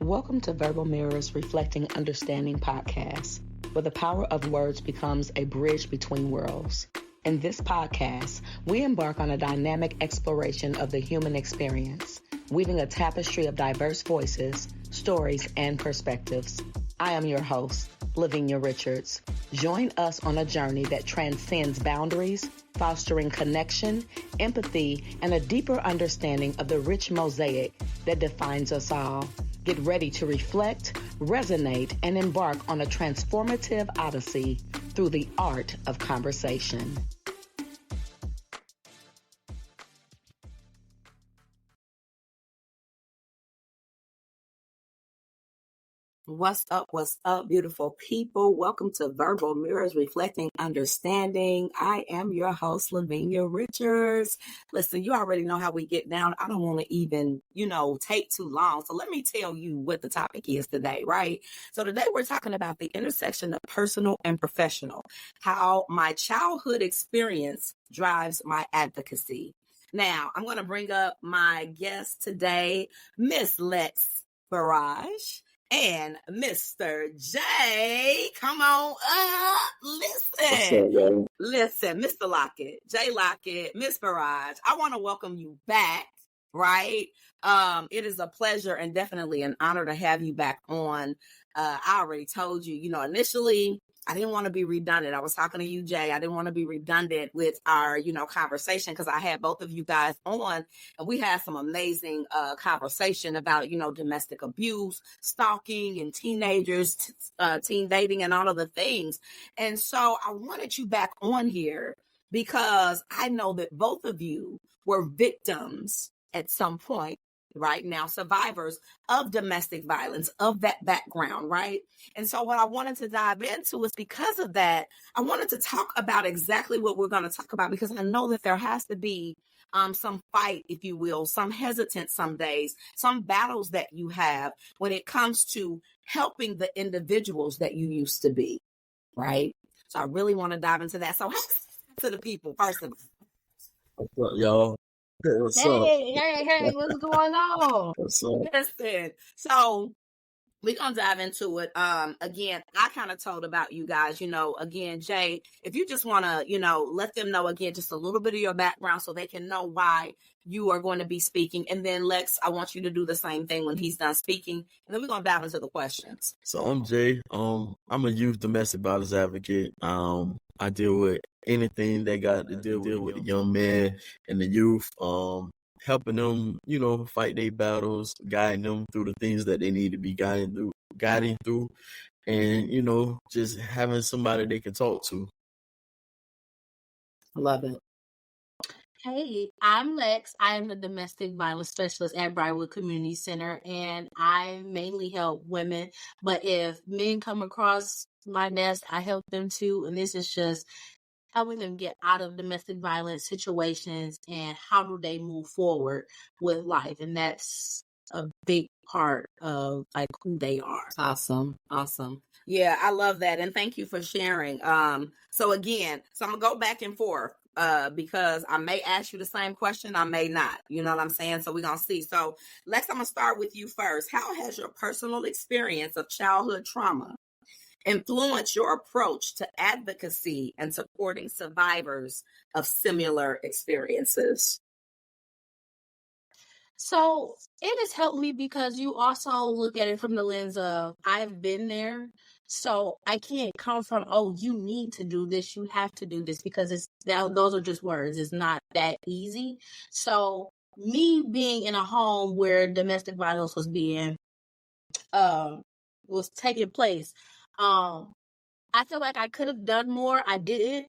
Welcome to Verbal Mirrors Reflecting Understanding podcast, where the power of words becomes a bridge between worlds. In this podcast, we embark on a dynamic exploration of the human experience, weaving a tapestry of diverse voices, stories, and perspectives. I am your host, LaVenia Richards. Join us on a journey that transcends boundaries, fostering connection, empathy, and a deeper understanding of the rich mosaic that defines us all. Get ready to reflect, resonate, and embark on a transformative odyssey through the art of conversation. What's up, beautiful people? Welcome to Verbal Mirrors Reflecting Understanding. I am your host, LaVenia Richards. Listen, you already know how we get down. I don't want to even, take too long. So let me tell you what the topic is today, right? So today we're talking about the intersection of personal and professional, how my childhood experience drives my advocacy. Now, I'm going to bring up my guest today, Miss Lex Burrage. And Mr. J, come on up. Listen, Mr. Lockett, J Lockett, Miss Burrage, I want to welcome you back, right? It is a pleasure and definitely an honor to have you back on. I already told you, initially, I didn't want to be redundant. I was talking to you, Jay. I didn't want to be redundant with our, conversation because I had both of you guys on and we had some amazing conversation about, domestic abuse, stalking and teenagers, teen dating and all of the things. And so I wanted you back on here because I know that both of you were victims at some point. Right now, survivors of domestic violence, of that background, right? And so what I wanted to dive into is because of that, I wanted to talk about exactly what we're going to talk about because I know that there has to be some fight, if you will, some hesitance some days, some battles that you have when it comes to helping the individuals that you used to be, right? So I really want to dive into that. So to the people, first of all. What's up, y'all? What's up? Hey, what's going on? What's up? Listen, so we're going to dive into it. Again, I kind of told about you guys, again, Jay, if you just want to, let them know again, just a little bit of your background so they can know why you are going to be speaking. And then Lex, I want you to do the same thing when he's done speaking. And then we're going to dive into the questions. So I'm Jay. I'm a youth domestic violence advocate. I deal with anything that got to deal with the young man and the youth, helping them, fight their battles, guiding them through the things that they need to be guiding through, and, just having somebody they can talk to. I love it. Hey, I'm Lex. I am the domestic violence specialist at Briarwood Community Center, and I mainly help women. But if men come across my desk, I help them too. And this is just helping them get out of domestic violence situations and how do they move forward with life. And that's a big part of who they are. Awesome. Yeah, I love that. And thank you for sharing. So I'm going to go back and forth. Because I may ask you the same question, I may not. You know what I'm saying? So we're going to see. So Lex, I'm going to start with you first. How has your personal experience of childhood trauma influenced your approach to advocacy and supporting survivors of similar experiences? So it has helped me because you also look at it from the lens of I've been there. So I can't come from, you need to do this, you have to do this, because those are just words. It's not that easy. So me being in a home where domestic violence was taking place, I feel like I could have done more. I didn't.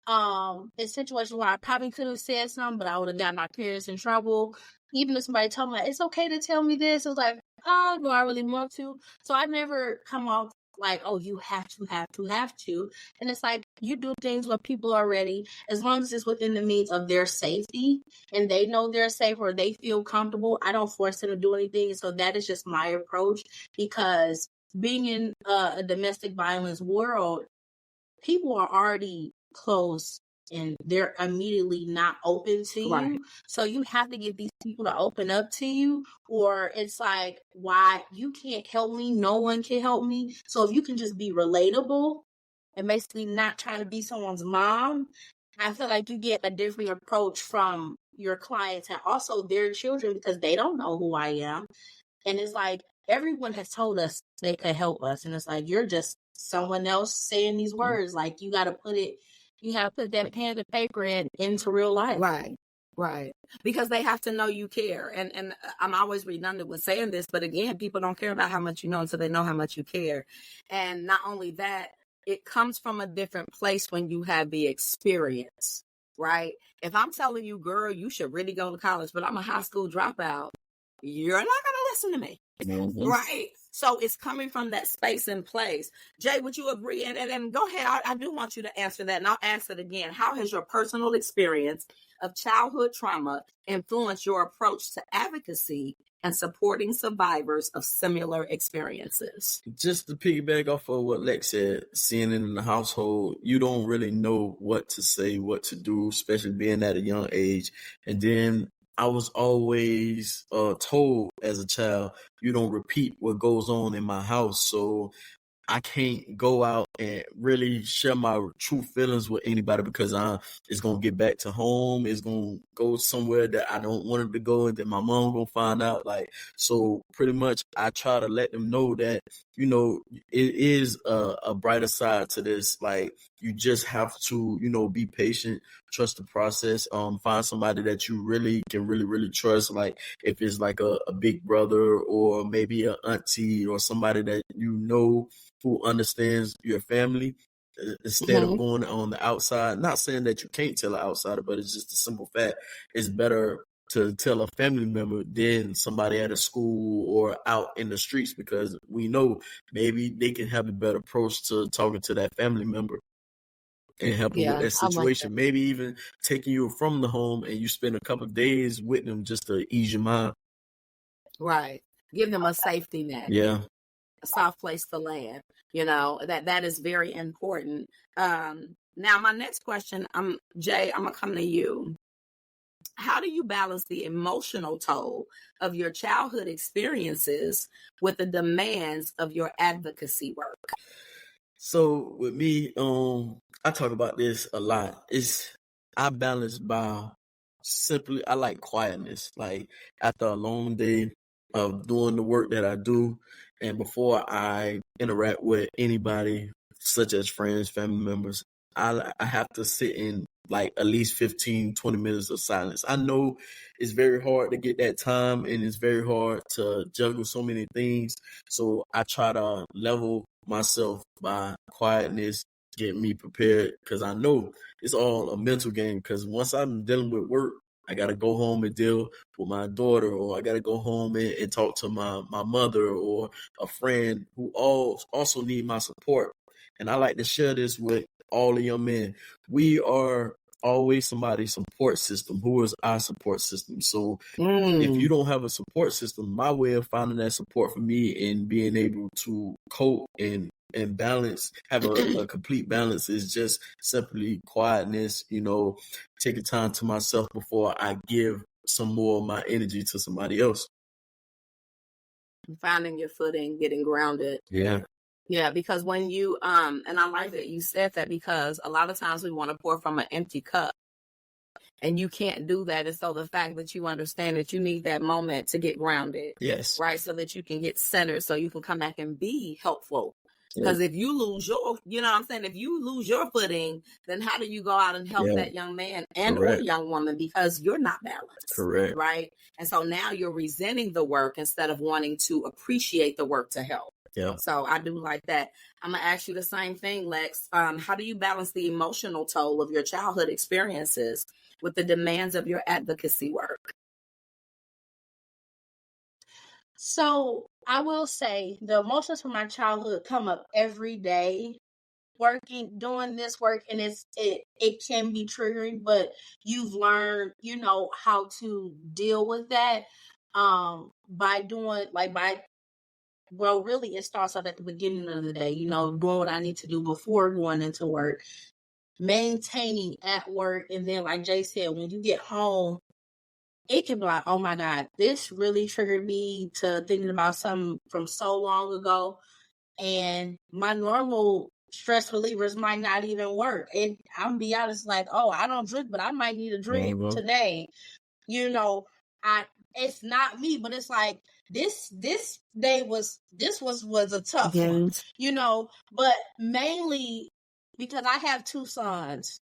In situations where I probably could have said something, but I would have got my parents in trouble. Even if somebody told me it's okay to tell me this, it was like, oh, do I really want to? So I never come off like, you have to. And it's like, you do things where people are ready, as long as it's within the means of their safety and they know they're safe or they feel comfortable. I don't force them to do anything. So that is just my approach, because being in a domestic violence world, people are already close and they're immediately not open to you. Right. So you have to get these people to open up to you, or it's like, why you can't help me? No one can help me. So if you can just be relatable and basically not trying to be someone's mom, I feel like you get a different approach from your clients and also their children, because they don't know who I am. And it's like, everyone has told us they could help us. And it's like, you're just someone else saying these words. Like, you got to put that pen to paper and into real life. Right. Right. Because they have to know you care. And I'm always redundant with saying this, but again, people don't care about how much you know until they know how much you care. And not only that, it comes from a different place when you have the experience, right? If I'm telling you, girl, you should really go to college, but I'm a high school dropout, you're not going to listen to me. Mhm. Right. So it's coming from that space and place. Jay, would you agree? And go ahead. I do want you to answer that. And I'll ask it again. How has your personal experience of childhood trauma influenced your approach to advocacy and supporting survivors of similar experiences? Just to piggyback off of what Lex said, seeing it in the household, you don't really know what to say, what to do, especially being at a young age. And then I was always told as a child, you don't repeat what goes on in my house. So I can't go out and really share my true feelings with anybody because it's gonna get back to home. It's gonna go somewhere that I don't want it to go, and then my mom gonna find out. So pretty much, I try to let them know that it is a brighter side to this. Like, you just have to be patient, trust the process. Find somebody that you really can really trust. Like, if it's like a big brother or maybe an auntie or somebody that who understands your family, instead of going on the outside. Not saying that you can't tell an outsider, but it's just a simple fact. It's better to tell a family member than somebody at a school or out in the streets, because we know maybe they can have a better approach to talking to that family member and helping with that situation. Maybe even taking you from the home and you spend a couple of days with them just to ease your mind. Right. Give them a safety net. Yeah. A soft place to land. That is very important. Now, my next question, Jay, I'm gonna come to you. How do you balance the emotional toll of your childhood experiences with the demands of your advocacy work? So with me, I talk about this a lot. I balance by simply, I like quietness. Like, after a long day of doing the work that I do, and before I interact with anybody, such as friends, family members, I have to sit in like at least 15, 20 minutes of silence. I know it's very hard to get that time, and it's very hard to juggle so many things. So I try to level myself by quietness, get me prepared, because I know it's all a mental game. Because once I'm dealing with work, I got to go home and deal with my daughter, or I got to go home and talk to my mother or a friend who also need my support. And I like to share this with all the young men. We are always somebody's support system. Who is our support system? So if you don't have a support system, my way of finding that support for me and being able to cope and balance, have a complete balance, is just simply quietness, taking time to myself before I give some more of my energy to somebody else. Finding your footing, getting grounded. Yeah. Yeah, because when you, and I like that you said that, because a lot of times we want to pour from an empty cup, and you can't do that. And so the fact that you understand that you need that moment to get grounded. Yes. Right. So that you can get centered, so you can come back and be helpful. Because if you lose if you lose your footing, then how do you go out and help that young man or young woman? Because you're not balanced. Correct. Right. And so now you're resenting the work instead of wanting to appreciate the work to help. Yeah. So I do like that. I'm going to ask you the same thing, Lex. How do you balance the emotional toll of your childhood experiences with the demands of your advocacy work? So I will say the emotions from my childhood come up every day, doing this work, and it can be triggering, but you've learned, how to deal with that by doing really it starts out at the beginning of the day, doing what I need to do before going into work. maintaining at work. And then, like Jay said, when you get home, it can be like, oh my God, this really triggered me to thinking about something from so long ago. And my normal stress relievers might not even work. And I'm be honest, like, oh, I don't drink, but I might need a drink today. It's not me, but it's like this day was a tough one, but mainly because I have two sons.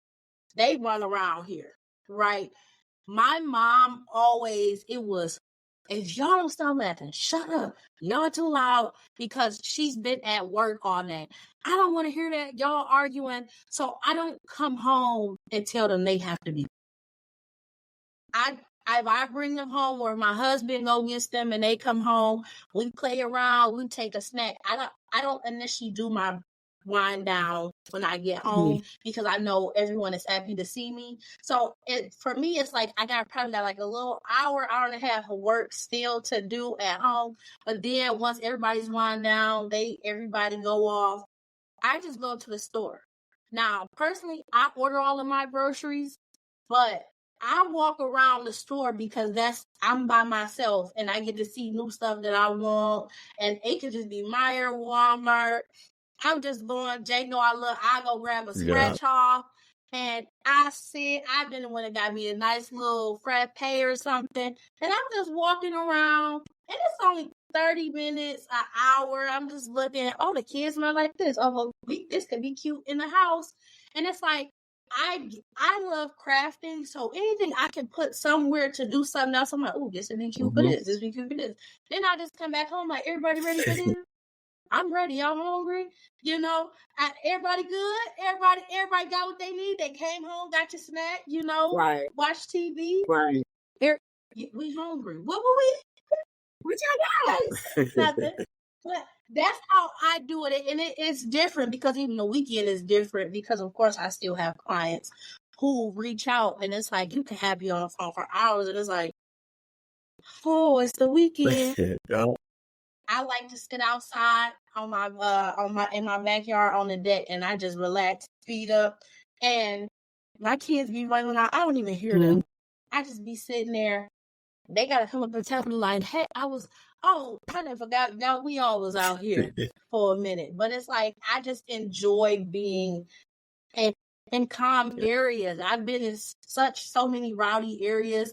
They run around here, right? My mom always, it was, if y'all don't stop laughing, shut up. Y'all too loud, because she's been at work all night. I don't want to hear that. Y'all arguing. So I don't come home and tell them they have to be. If I bring them home, or my husband go against them and they come home, we play around, we take a snack. I don't initially do my wind down when I get home, because I know everyone is happy to see me. So for me, it's like I got probably like a little hour and a half of work still to do at home. But then once everybody's wind down, everybody go off, I just go to the store. Now, personally, I order all of my groceries, but I walk around the store because I'm by myself and I get to see new stuff that I want. And it could just be Meijer, Walmart. I'm just going, Jay know I go grab a scratch off. And I've been the one that got me a nice little frappe or something. And I'm just walking around, and it's only 30 minutes, an hour. I'm just looking, oh, the kids smell like this. Oh, this could be cute in the house. And it's like, I love crafting, so anything I can put somewhere to do something else, I'm like, oh, this would be cute for this. This would be cute for this. Then I just come back home like, everybody ready for this? I'm ready. Y'all hungry? Everybody good? Everybody got what they need. They came home, got your snack, right. Watch TV. Right. We hungry. What were we? What y'all guys? Nothing. But that's how I do it. And it's different, because even the weekend is different, because of course I still have clients who reach out, and it's like, you can have me on the phone for hours, and it's like, oh, it's the weekend. I like to sit outside in my backyard on the deck, and I just relax, feet up, and my kids be running out. I don't even hear them. I just be sitting there. They gotta come up and tell me like, hey, I never forgot. Now we all was out here for a minute, but it's like I just enjoy being in calm areas. I've been in so many rowdy areas.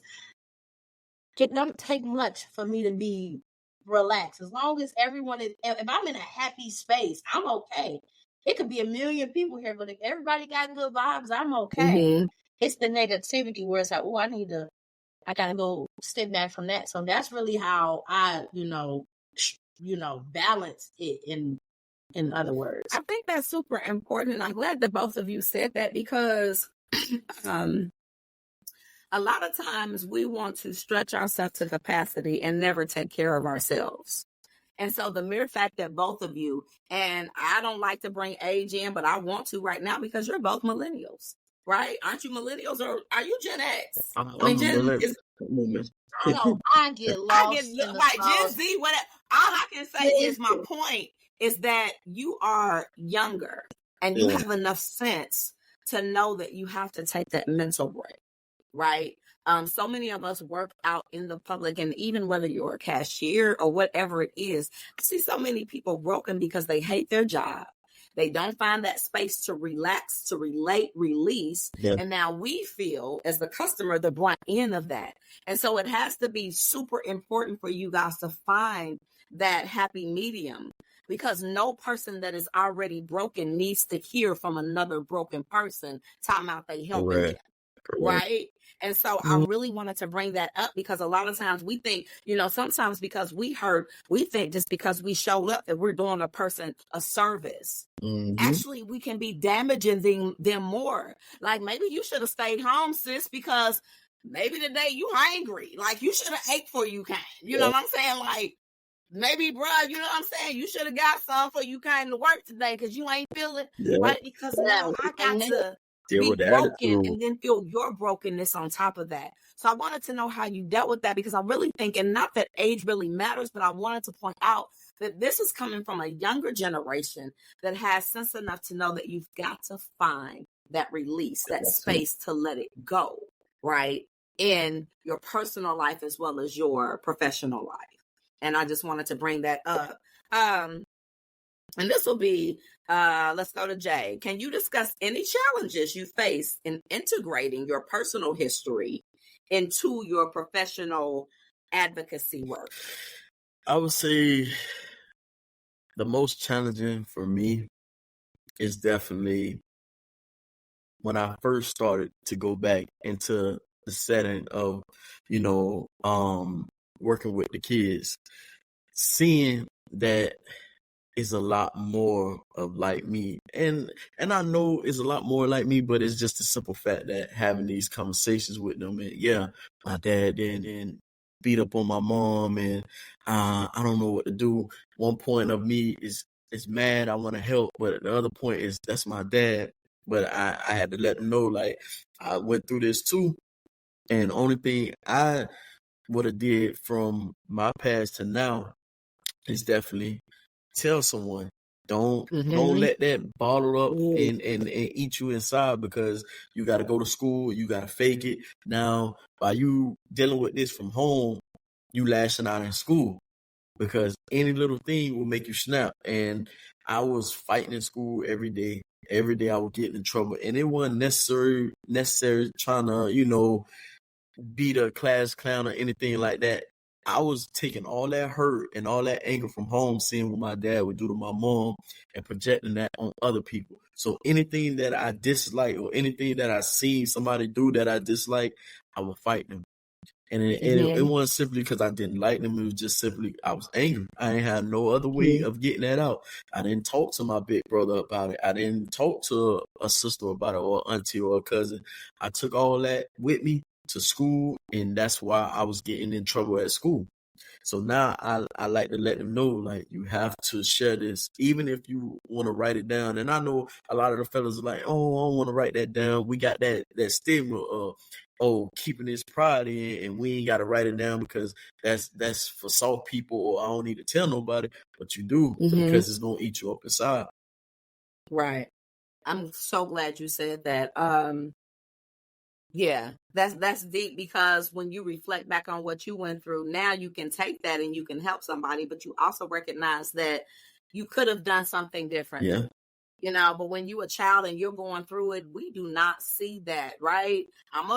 It don't take much for me to be relaxed. As long as everyone is, if I'm in a happy space, I'm okay. It could be 1 million people here, but if everybody got good vibes, I'm okay. It's the negativity where it's like, oh, I gotta go step back from that. So that's really how I, balance it in other words. I think that's super important. I'm glad that both of you said that, because a lot of times we want to stretch ourselves to capacity and never take care of ourselves. And so the mere fact that both of you, and I don't like to bring age in, but I want to right now, because you're both millennials, right? Aren't you millennials, or are you Gen X? I get lost. Gen Z, whatever. All I can say is my point is that you are younger and you have enough sense to know that you have to take that mental break, right? So many of us work out in the public, and even whether you're a cashier or whatever it is, I see so many people broken because they hate their job. They don't find that space to relax, to relate, release. Yeah. And now we feel, as the customer, the brunt end of that. And so it has to be super important for you guys to find that happy medium, because no person that is already broken needs to hear from another broken person talking about they helping them. Right? And so I really wanted to bring that up, because a lot of times we think, sometimes because we think just because we showed up that we're doing a person a service. Actually, we can be damaging them more. Like, maybe you should have stayed home, sis, because maybe today you hungry. Like, you should have ate before you came. You know what I'm saying? Like, maybe, bro, you know what I'm saying? You should have got some for you came to work today, because you ain't feeling right. Because now I got to be broken and then feel your brokenness on top of that. So I wanted to know how you dealt with that, because I'm really thinking, not that age really matters, but I wanted to point out that this is coming from a younger generation that has sense enough to know that you've got to find that release, that That's it. space to let it go, right? In your personal life as well as your professional life. And I just wanted to bring that up. And this will be, let's go to Jay. Can you discuss any challenges you face in integrating your personal history into your professional advocacy work? I would say the most challenging for me is definitely when I first started to go back into the setting of, working with the kids, seeing that is a lot more of like me. And I know it's a lot more like me, but it's just the simple fact that having these conversations with them, and yeah, my dad then beat up on my mom, and I don't know what to do. One point of me is mad, I want to help, but the other point is that's my dad. But I had to let them know, like, I went through this too. And the only thing I would have did from my past to now is definitely tell someone. Don't let that bottle up and eat you inside, because you got to go to school, you got to fake it. Now, by you dealing with this from home, you lashing out in school, because any little thing will make you snap. And I was fighting in school every day. Every day I would get in trouble, and it wasn't necessary trying to, be the class clown or anything like that. I was taking all that hurt and all that anger from home, seeing what my dad would do to my mom, and projecting that on other people. So anything that I dislike or anything that I see somebody do that I dislike, I would fight them. And it wasn't simply because I didn't like them. It was just simply I was angry. I ain't had no other way of getting that out. I didn't talk to my big brother about it. I didn't talk to a sister about it, or auntie or a cousin. I took all that with me to school, and that's why I was getting in trouble at school. So now I like to let them know, like, you have to share this, even if you want to write it down. And I know a lot of the fellas are like, oh, I don't want to write that down. We got that stigma of, keeping this pride in, and we ain't got to write it down because that's for soft people, or I don't need to tell nobody. But you do, because it's going to eat you up inside. Right. I'm so glad you said that. Yeah, that's deep, because when you reflect back on what you went through, now you can take that and you can help somebody, but you also recognize that you could have done something different. Yeah. But when you're a child and you're going through it, we do not see that, right? I'm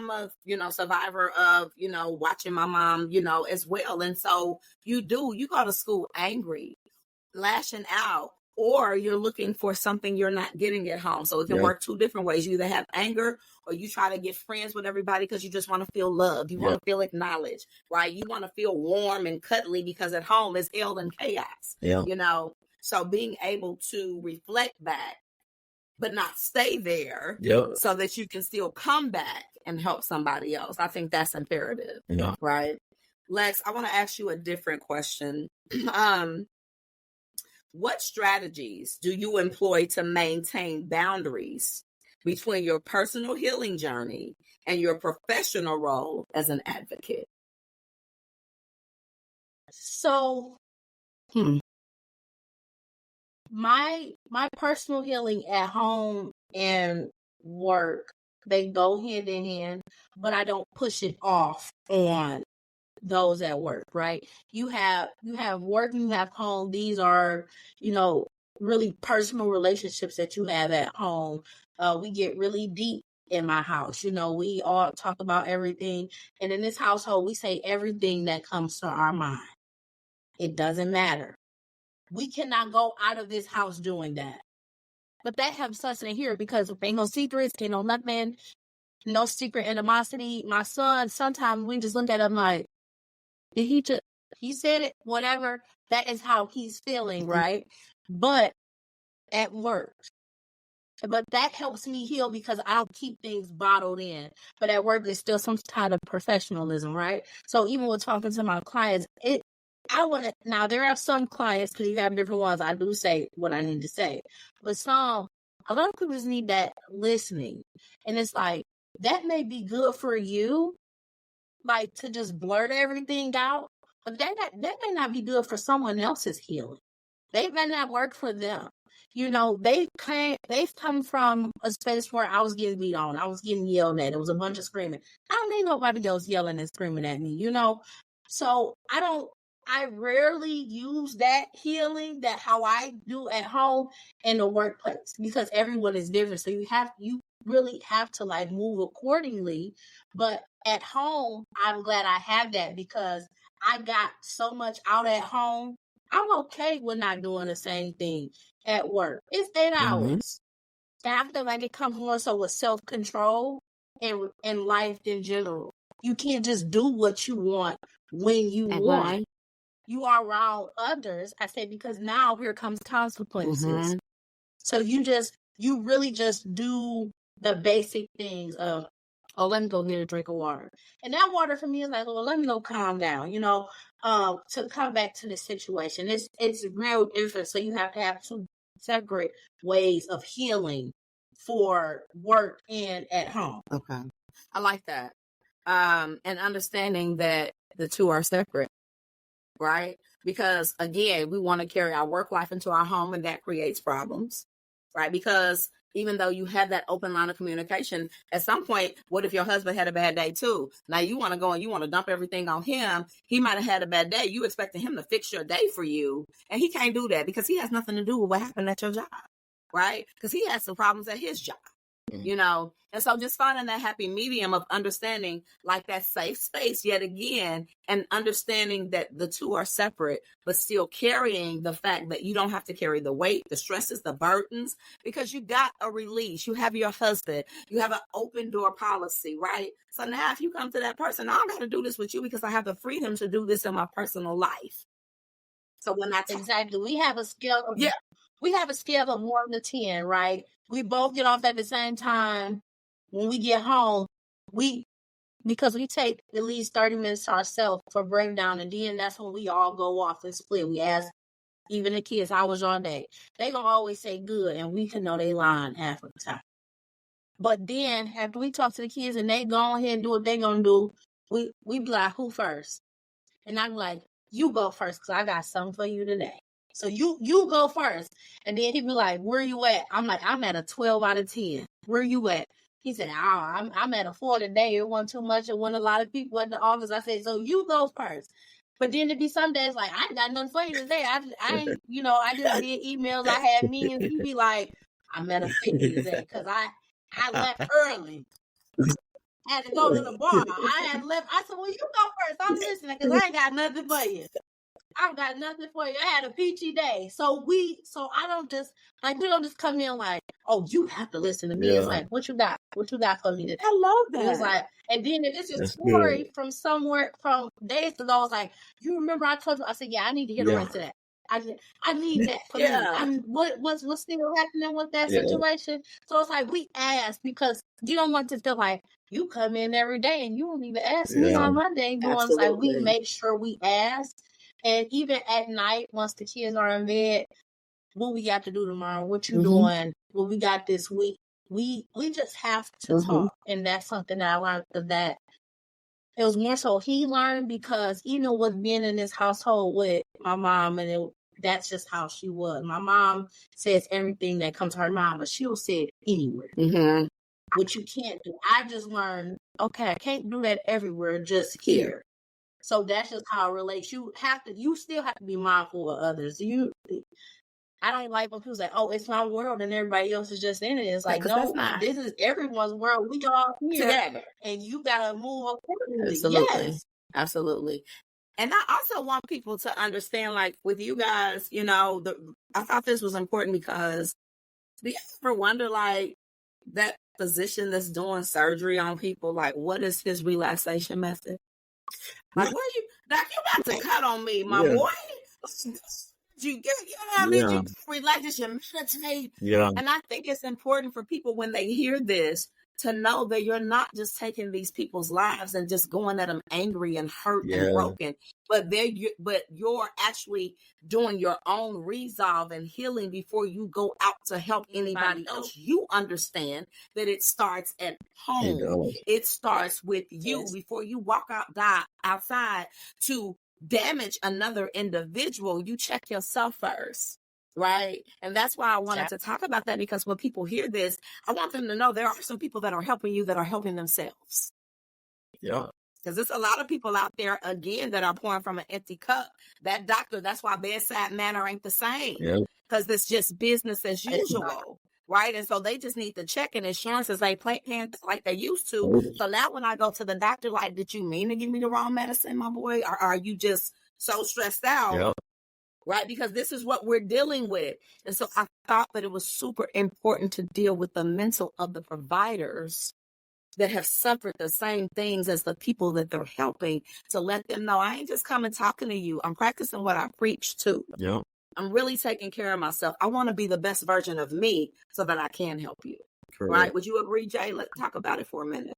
a survivor of, watching my mom, as well. And so you go to school angry, lashing out, or you're looking for something you're not getting at home. So it can work two different ways. You either have anger, or you try to get friends with everybody because you just want to feel loved. You want to feel acknowledged, right? You want to feel warm and cuddly, because at home is hell and chaos. Yeah. So being able to reflect back, but not stay there, so that you can still come back and help somebody else. I think that's imperative, right? Lex, I want to ask you a different question. What strategies do you employ to maintain boundaries between your personal healing journey and your professional role as an advocate? So, my personal healing at home and work, they go hand in hand, but I don't push it off on those at work, right? You have work and you have home. These are, really personal relationships that you have at home. We get really deep in my house. We all talk about everything. And in this household, we say everything that comes to our mind. It doesn't matter. We cannot go out of this house doing that. But that helps us in here, because ain't no secrets, ain't no nothing, no secret animosity. My son, sometimes we just look at him like, did he said it, whatever. That is how he's feeling, right? But at work. But that helps me heal, because I don't keep things bottled in. But at work, there's still some kind of professionalism, right? So even with talking to my clients, now there are some clients, because you have different ones, I do say what I need to say. But a lot of people just need that listening. And it's like, that may be good for you, like, to just blurt everything out, but that may not be good for someone else's healing. They may not work for them. they've come from a space where I was getting beat on. I was getting yelled at. It was a bunch of screaming. I don't need nobody else yelling and screaming at me, So I rarely use that healing, that how I do at home in the workplace, because everyone is different. So you really have to like move accordingly. But at home, I'm glad I have that because I got so much out at home. I'm okay with not doing the same thing at work. It's 8 hours. And I feel like it comes more so with self-control and life in general. You can't just do what you want when you want. You are around others. I say because now here comes consequences. So you really just do the basic things of, oh, let me go get a drink of water. And that water for me is like, well, let me go calm down, to come back to the situation. It's real different. So you have to have two separate ways of healing for work and at home. Okay. I like that. And understanding that the two are separate, right? Because again, we want to carry our work life into our home, and that creates problems, right? Because even though you have that open line of communication, at some point, what if your husband had a bad day too? Now you want to go and you want to dump everything on him. He might have had a bad day. You expecting him to fix your day for you. And he can't do that because he has nothing to do with what happened at your job, right? Because he has some problems at his job, And so just finding that happy medium of understanding like that safe space yet again, and understanding that the two are separate, but still carrying the fact that you don't have to carry the weight, the stresses, the burdens, because you got a release. You have your husband, you have an open door policy, right? So now if you come to that person, I don't got to do this with you because I have the freedom to do this in my personal life. So when exactly, we have a scale of, we have a scale of 1 to 10, right? We both get off at the same time. When we get home, because we take at least 30 minutes to ourselves for breakdown, and then that's when we all go off and split. We ask even the kids, how was your day? They gonna always say good, and we can know they lying half of the time. But then after we talk to the kids and they go ahead and do what they gonna do, we be like, who first? And I'm like, you go first because I got something for you today. So you go first. And then he be like, where you at? I'm like, I'm at a 12 out of 10. Where you at? He said, I'm at a 4 today. It wasn't too much. It wasn't a lot of people in the office. I said, so you go first. But then it'd be some days like, I ain't got nothing for you today. I ain't, I just did emails. I had meetings. He'd be like, I'm at a 50 today because I left early. I had to go to the bar. I had left. I said, well, you go first. I'm listening because I ain't got nothing for you. I got nothing for you. I had a peachy day. So I don't just, like, we don't just come in like, oh, you have to listen to me. Yeah. It's like, what you got? What you got for me today? I love that. It's like, and then if it's a story from somewhere, from days ago, I was like, you remember I told you? I said, yeah, I need to hear the rest of that. I need that for me. What's still happening with that situation? So it's like, we ask because you don't want to feel like you come in every day and you don't even ask me on my day. It's like, we make sure we ask. And even at night, once the kids are in bed, what we got to do tomorrow? What you doing? What we got this week? We just have to talk. And that's something that I learned of that. It was more so he learned because even with being in this household with my mom, and that's just how she was. My mom says everything that comes to her mind, but she'll say it anywhere. Which you can't do. I just learned, okay, I can't do that everywhere, just here. So that's just how it relates. You still have to be mindful of others. I don't like when people say, oh, it's my world and everybody else is just in it. It's like, no, this is everyone's world. We all here together. And you got to move accordingly. Absolutely. Yes. Absolutely. And I also want people to understand, like with you guys, I thought this was important because do you ever wonder, like, that physician that's doing surgery on people, like, what is his relaxation method? Like, where you about to cut on me, my boy? Did you relax? Did you meditate? Yeah. And I think it's important for people when they hear this to know that you're not just taking these people's lives and just going at them angry and hurt and broken, but you're actually doing your own resolve and healing before you go out to help anybody else. You understand that it starts at home. It starts with you before you walk outside to damage another individual. You check yourself first. right? And that's why I wanted to talk about that, because when people hear this, I want them to know there are some people that are helping you that are helping themselves. Yeah. Because there's a lot of people out there, again, that are pouring from an empty cup. That doctor, that's why bedside manner ain't the same. Yeah. Because it's just business as usual, right? And so they just need to check in insurances they paying like they used to. So now when I go to the doctor, like, did you mean to give me the wrong medicine, my boy? Or are you just so stressed out? Yeah. Right? Because this is what we're dealing with. And so I thought that it was super important to deal with the mental of the providers that have suffered the same things as the people that they're helping, to let them know I ain't just coming talking to you. I'm practicing what I preach too. Yeah. I'm really taking care of myself. I want to be the best version of me so that I can help you. Correct. Right? Would you agree, Jay? Let's talk about it for a minute.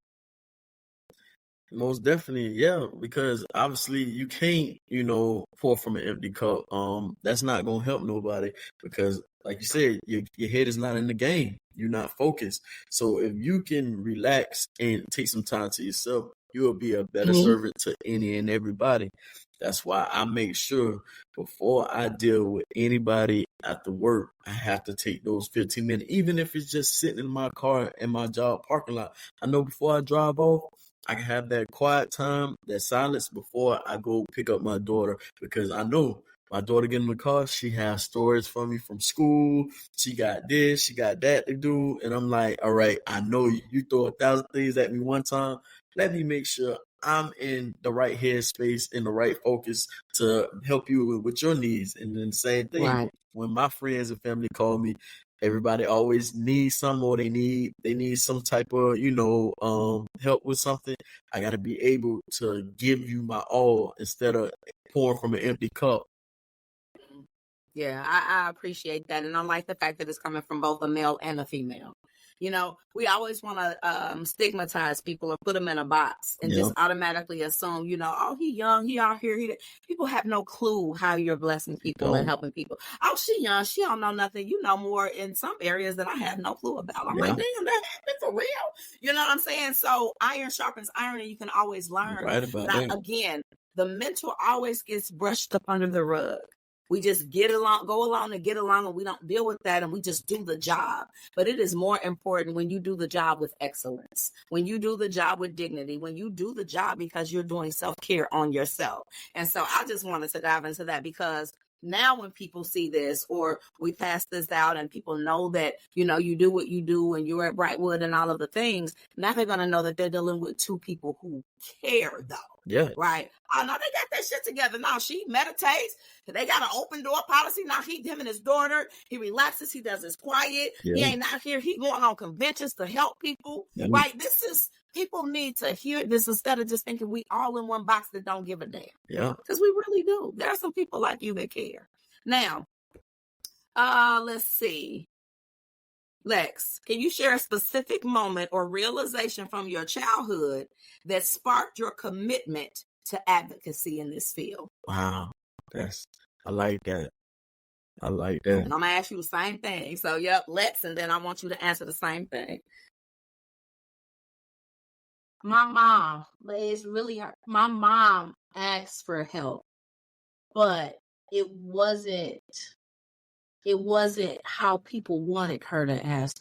Most definitely, yeah, because obviously you can't, pour from an empty cup. That's not gonna help nobody, because like you said, your head is not in the game. You're not focused. So if you can relax and take some time to yourself, you will be a better servant to any and everybody. That's why I make sure before I deal with anybody after work, I have to take those 15 minutes, even if it's just sitting in my car in my job parking lot. I know before I drive off, I can have that quiet time, that silence before I go pick up my daughter, because I know my daughter get in the car, she has stories for me from school. She got this, she got that to do. And I'm like, all right, I know you throw 1,000 things at me one time. Let me make sure I'm in the right headspace, in the right focus to help you with your needs. And then same thing, Right. when my friends and family call me, everybody always needs some, or they need some type of, help with something. I got to be able to give you my all instead of pouring from an empty cup. Yeah, I appreciate that. And I like the fact that it's coming from both a male and a female. We always want to stigmatize people or put them in a box and just automatically assume, oh, he young, he out here. People have no clue how you're blessing people and helping people. Oh, she young, she don't know nothing. You know more in some areas that I have no clue about. I'm like, damn, that happened for real. You know what I'm saying? So iron sharpens iron, and you can always learn. Right about that. Again, the mental always gets brushed up under the rug. We just go along and get along, and we don't deal with that, and we just do the job. But it is more important when you do the job with excellence, when you do the job with dignity, when you do the job because you're doing self-care on yourself. And so I just wanted to dive into that, because now when people see this, or we pass this out and people know that, you do what you do and you're at Brightwood and all of the things, now they're going to know that they're dealing with two people who care, though. Yeah. Right. Oh, no, they got that shit together. Now she meditates. They got an open door policy. Now him and his daughter, he relaxes. He does his quiet. Yeah. He ain't out here. He going on conventions to help people. Yeah. Right. People need to hear this instead of just thinking we all in one box that don't give a damn. Yeah. Because we really do. There are some people like you that care. Now, let's see. Lex, can you share a specific moment or realization from your childhood that sparked your commitment to advocacy in this field? Wow. I like that. And I'm going to ask you the same thing. So, Lex, and then I want you to answer the same thing. My mom, but it's really hard. My mom asked for help, but it wasn't how people wanted her to ask.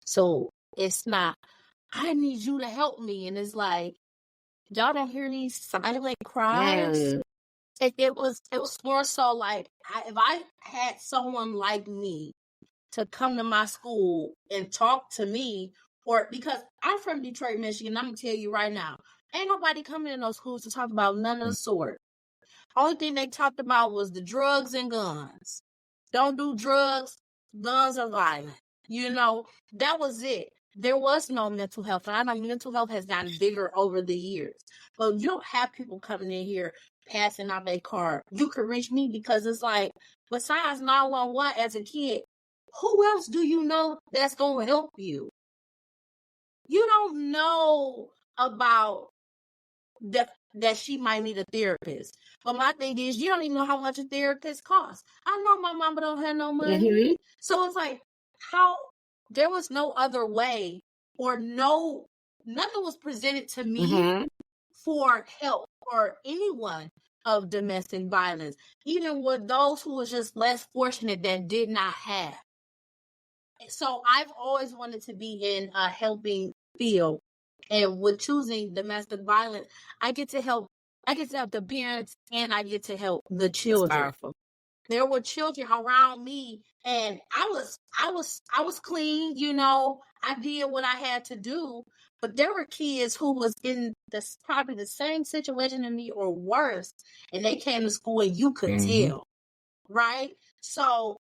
So it's not, I need you to help me. And it's like, y'all don't hear these silent cries. It was more so like, if I had someone like me to come to my school and talk to me, or because I'm from Detroit, Michigan, I'm going to tell you right now, ain't nobody coming in those schools to talk about none of the sort. Only thing they talked about was the drugs and guns. Don't do drugs, guns are violent. That was it. There was no mental health. And I know mental health has gotten bigger over the years. But you don't have people coming in here passing out their card. You can reach me because it's like, besides 911 as a kid, who else do you know that's going to help you? You don't know about that she might need a therapist. But my thing is, you don't even know how much a therapist costs. I know my mama don't have no money. Mm-hmm. So it's like, there was no other way, or nothing was presented to me for help or anyone of domestic violence, even with those who was just less fortunate that did not have. So I've always wanted to be in a helping field. And with choosing domestic violence, I get to help the parents and I get to help the That's children. powerful. There were children around me and I was clean, you know, I did what I had to do, but there were kids who was in this probably the same situation as me or worse, and they came to school and you could tell, right? So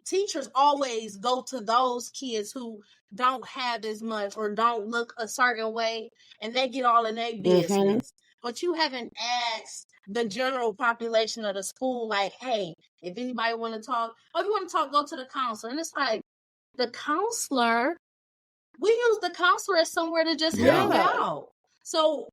teachers always go to those kids who don't have as much or don't look a certain way, and they get all in their business. But you haven't asked the general population of the school, like, hey, if anybody want to talk, oh, you want to talk, go to the counselor. And it's like, the counselor, we use the counselor as somewhere to just hang out. So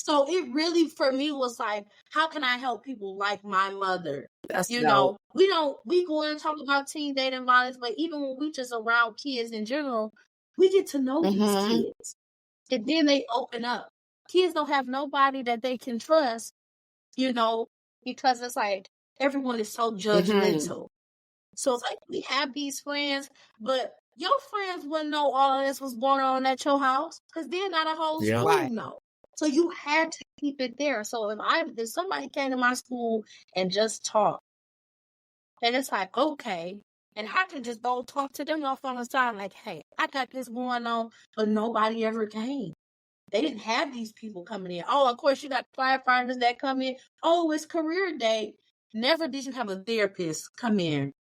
it really, for me, was like, how can I help people like my mother? That's You dope. know, we go and talk about teen dating violence, but even when we just around kids in general, we get to know these kids. And then they open up. Kids don't have nobody that they can trust, you know, because it's like everyone is so judgmental. So it's like we have these friends, but your friends wouldn't know all of this was going on at your house because they're not a whole school Right. know. So you had to keep it there. So if somebody came to my school and just talked, then it's like, okay. And I can just go talk to them off on the side, like, hey, I got this going on, but nobody ever came. They didn't have these people coming in. Oh, of course, you got firefighters that come in. Oh, it's career day. Never did you have a therapist come in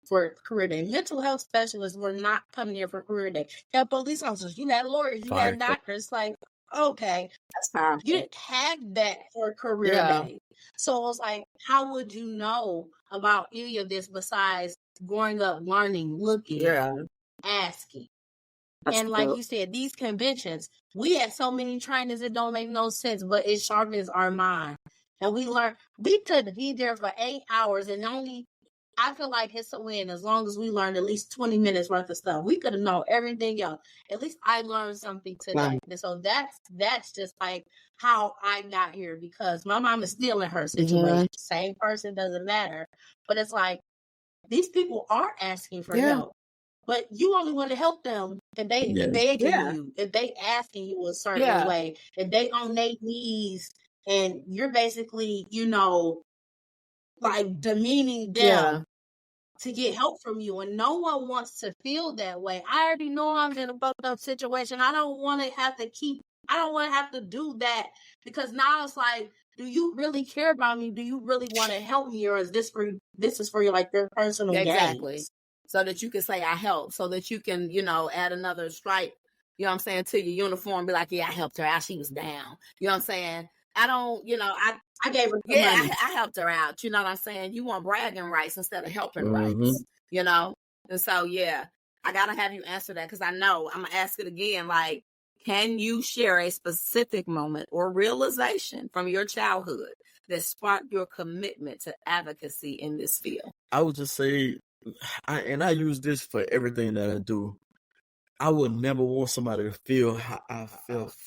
for career day. Mental health specialists were not coming here for career day. You had police officers, you had lawyers, you had doctors. Like, okay, That's powerful. you didn't have that for career day. So it was like, how would you know about any of this besides growing up, learning, looking, asking? That's and like dope. you said, these conventions, we had so many trainings, it don't make no sense, but it sharpens our mind. And we could be there for 8 hours and I feel like it's a win as long as we learned at least 20 minutes worth of stuff. We could have known everything else. At least I learned something today. And so that's just like how I got here, because my mom is still in her situation. Same person, doesn't matter. But it's like, these people are asking for help. But you only want to help them if they begging you, if they asking you a certain way, if they on their knees and you're basically, you know, like demeaning them to get help from you. And no one wants to feel that way. I already know I'm in a fucked up situation. I don't want to have to do that, because now it's like, do you really care about me? Do you really want to help me? Or is this is for your, like, your personal gains? So that you can say I helped, so that you can, you know, add another stripe, you know what I'm saying, to your uniform, be like, yeah, I helped her out, she was down. You know what I'm saying? I don't, you know, I gave her money. I helped her out. You know what I'm saying? You want bragging rights instead of helping rights, you know? And so, I got to have you answer that, because I know I'm going to ask it again. Like, can you share a specific moment or realization from your childhood that sparked your commitment to advocacy in this field? I would just say, I use this for everything that I do. I would never want somebody to feel how I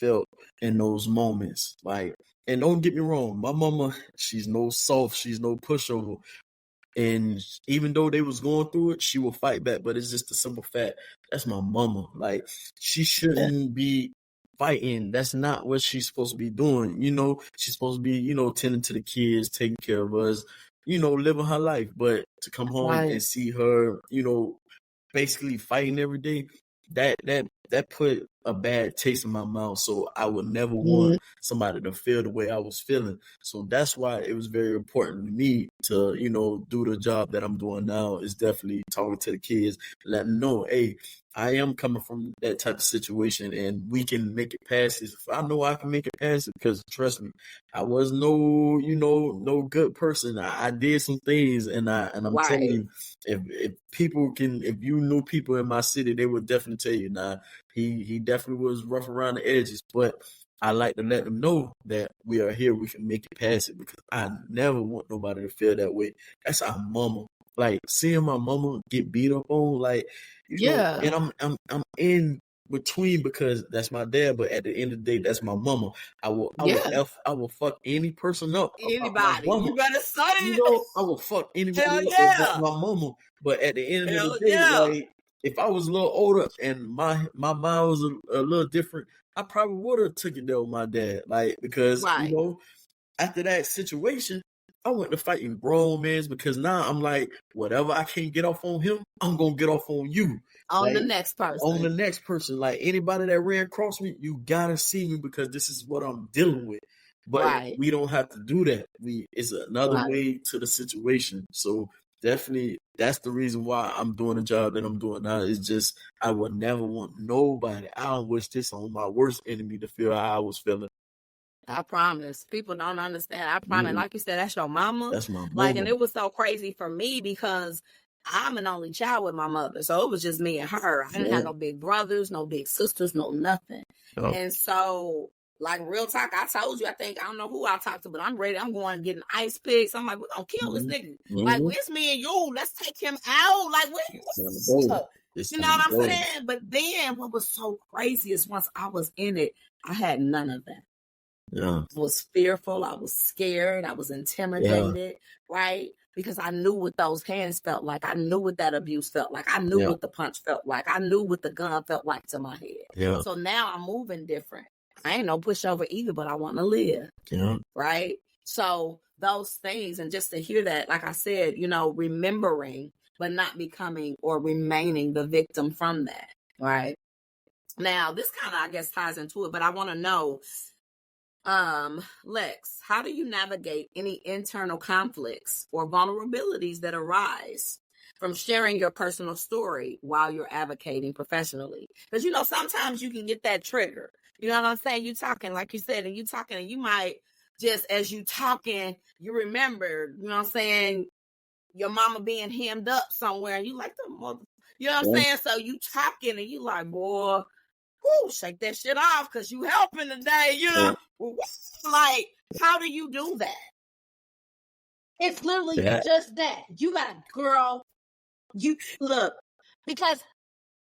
felt in those moments. Like, and don't get me wrong, my mama, she's no soft, she's no pushover. And even though they was going through it, she will fight back. But it's just a simple fact. That's my mama. Like, she shouldn't be fighting. That's not what she's supposed to be doing. You know, she's supposed to be, you know, tending to the kids, taking care of us, you know, living her life. But to come home and see her, you know, basically fighting every day, that put a bad taste in my mouth. So I would never want somebody to feel the way I was feeling. So that's why it was very important to me to, you know, do the job that I'm doing now, is definitely talking to the kids, letting them know, hey, I am coming from that type of situation and we can make it past this. I know I can make it past it, because trust me, I was no good person. I did some things, and I'm telling you, if you knew people in my city, they would definitely tell you, nah, he definitely was rough around the edges. But I like to let them know that we are here, we can make it past it, because I never want nobody to feel that way. That's our mama. Like, seeing my mama get beat up on, like, you know, and I'm in between because that's my dad, but at the end of the day, that's my mama. I will fuck any person up about my Anybody. mama. You better say it. You know, I will fuck anybody Hell up yeah. about my mama. But at the end of Hell the day, yeah. like if I was a little older and my mind was a little different, I probably would have took it there with my dad. Like because Right. you know, after that situation, I went to fighting grown men because now I'm like, whatever I can't get off on him, I'm gonna get off on you. On Like, the next person. On the next person. Like anybody that ran across me, you gotta see me because this is what I'm dealing with. But we don't have to do that. It's another way to the situation. So definitely that's the reason why I'm doing the job that I'm doing now. It's just I would never want nobody. I don't wish this on my worst enemy to feel how I was feeling. I promise. People don't understand. I promise. Like you said, that's your mama. That's my mama. Like, and it was so crazy for me because I'm an only child with my mother. So it was just me and her. I didn't have no big brothers, no big sisters, no nothing. Oh. And so, like, real talk, I told you, I don't know who I talked to, but I'm ready. I'm going getting ice picks. I'm like, we're going to kill this nigga. Like, it's me and you. Let's take him out. Like, what's up? You know what I'm saying? But then what was so crazy is once I was in it, I had none of that. Yeah. I was fearful. I was scared. I was intimidated, right? Because I knew what those hands felt like. I knew what that abuse felt like. I knew what the punch felt like. I knew what the gun felt like to my head. Yeah. So now I'm moving different. I ain't no pushover either, but I want to live. Yeah. Right? So those things, and just to hear that, like I said, you know, remembering, but not becoming or remaining the victim from that, right? Now, this kind of, I guess, ties into it, but I want to know, Lex, how do you navigate any internal conflicts or vulnerabilities that arise from sharing your personal story while you're advocating professionally? Because, you know, sometimes you can get that trigger. You know what I'm saying? You talking, like you said, and you might just, as you talking, you remember, you know what I'm saying, your mama being hemmed up somewhere, and you like the mother, you know what I'm saying? So you talking, and you like, boy, whoo, shake that shit off because you helping today, you know? Like, how do you do that? It's literally just that. You got, girl, you look, because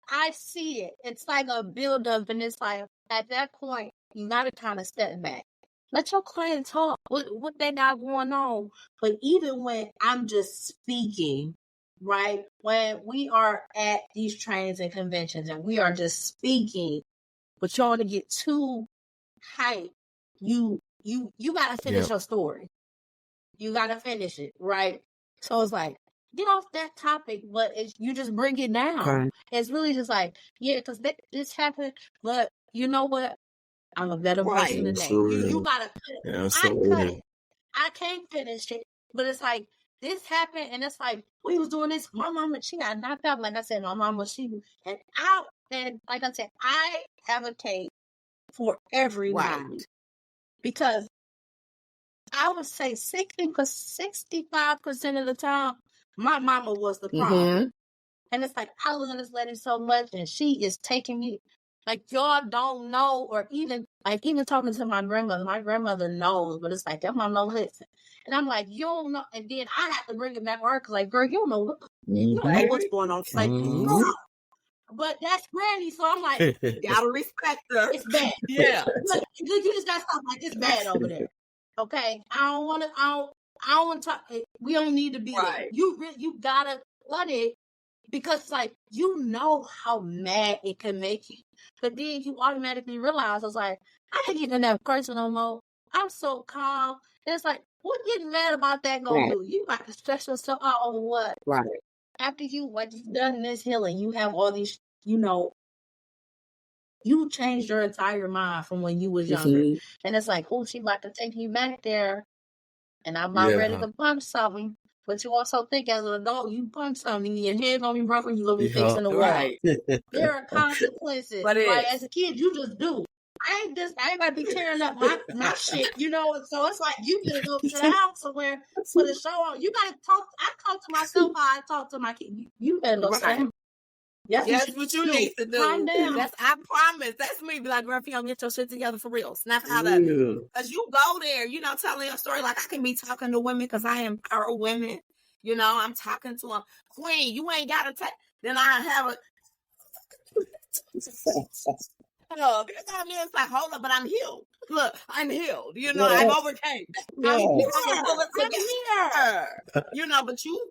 I see it. It's like a build-up, and it's like, at that point, you got to kind of step back. Let your client talk, what they got going on. But even when I'm just speaking, right, when we are at these trainings and conventions and we are just speaking, but you want to get too hype, you got to finish your story. You got to finish it, right? So it's like, get off that topic, but you just bring it down. Right. It's really just like, because this happened, but you know what? I'm a better person today. You got to I can't finish it, but it's like, this happened, and it's like, we was doing this. My mama, she got knocked out. Like I said, my mama, and like I said, I advocate for everybody. Right. Because I would say 65% of the time, my mama was the problem. Mm-hmm. And it's like, I was in this lady so much, and she is taking me. Like, y'all don't know, or even talking to my grandmother knows, but it's like, that mom don't listen. And I'm like, you don't know. And then I have to bring it back to her, because like, girl, you don't know what's going on. It's like, no. But that's Granny, so I'm like, gotta respect her. It's bad. Yeah. Look, you just gotta stop, like, it's bad over there. Okay? I don't want to talk. We don't need to be there. You gotta let it. Because, like, you know how mad it can make you. But then you automatically realize, it's like, I ain't getting in that person no more. I'm so calm. And it's like, what getting mad about that gonna do? You got to stress yourself out on what? Right. After you've done this healing, you have all these, you know, you changed your entire mind from when you was younger. Mm-hmm. And it's like, oh, she about to take you back there. And I'm about ready to punch something. But you also think as an adult, you punch something, your head gonna be broken, you gonna be fixing the wall. Right. There are consequences. But as a kid, you just do. I ain't gotta be tearing up my shit, you know. So it's like, you gotta go to the house somewhere for the show on. You gotta talk. I talk to myself how I talk to my kid. You better go stand. That's what you need to do. Calm down. I promise. That's me. Be like, girl, if you don't get your shit together for real, snap out of it. Because you go there, you know, telling your story. Like, I can be talking to women because I empower women. You know, I'm talking to them. Queen, you ain't got to take. Then I have Oh, it's like, hold up, but I'm healed. Look, I'm healed. You know, I've overcame. I'm here. You know, but you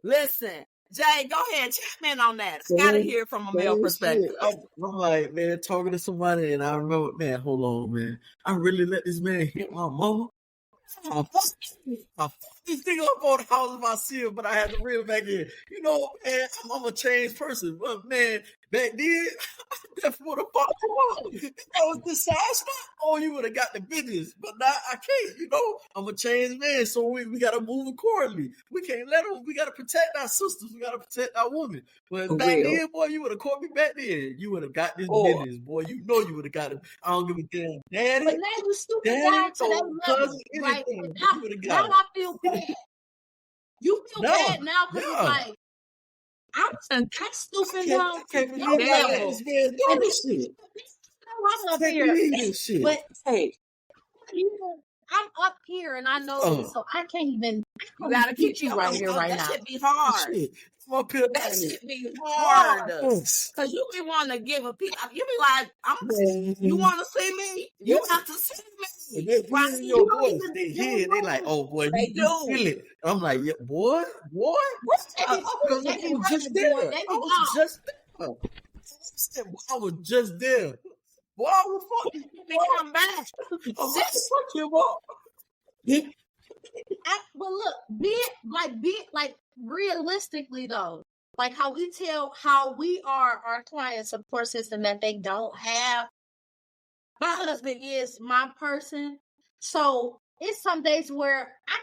listen, Jay, go ahead, chime in on that. I gotta hear it from a male perspective. I'm like, man, talking to somebody, and I remember, man, hold on, man. I really let this man hit my mama. I fucked this thing up on the house if I see him, but I had to reel back in. You know, man, I'm a changed person. But man, back then, that's what the fuck you want. I was the side spot. Oh, you would have got the business. But now I can't, you know. I'm a changed man, so we gotta move accordingly. We can't let them, we gotta protect our sisters, we gotta protect our women. But back then, boy, you would have caught me back then. You would have got this business, boy. You know you would have got it. I don't give a damn. Daddy. But now you stupid Daddy, to that level, right? Now I feel bad. You feel bad now because it's like, I'm stooping down to your level. And this shit. I'm up here. But hey, I'm up here and I know this, so I can't even. You gotta keep you right here, right now. That should be hard. That should be hard. Because you be wanting to give a piece. You be like, you want to see me? You have to see me. They your voice. They hear it. They like, oh boy, you feel it. I'm like, yeah, boy. I was just there. I was just there. Boy, I was fucking. They come back. Fuck him up. But look, be it realistically though, like how we are our client support system that they don't have. My husband is my person, so it's some days where I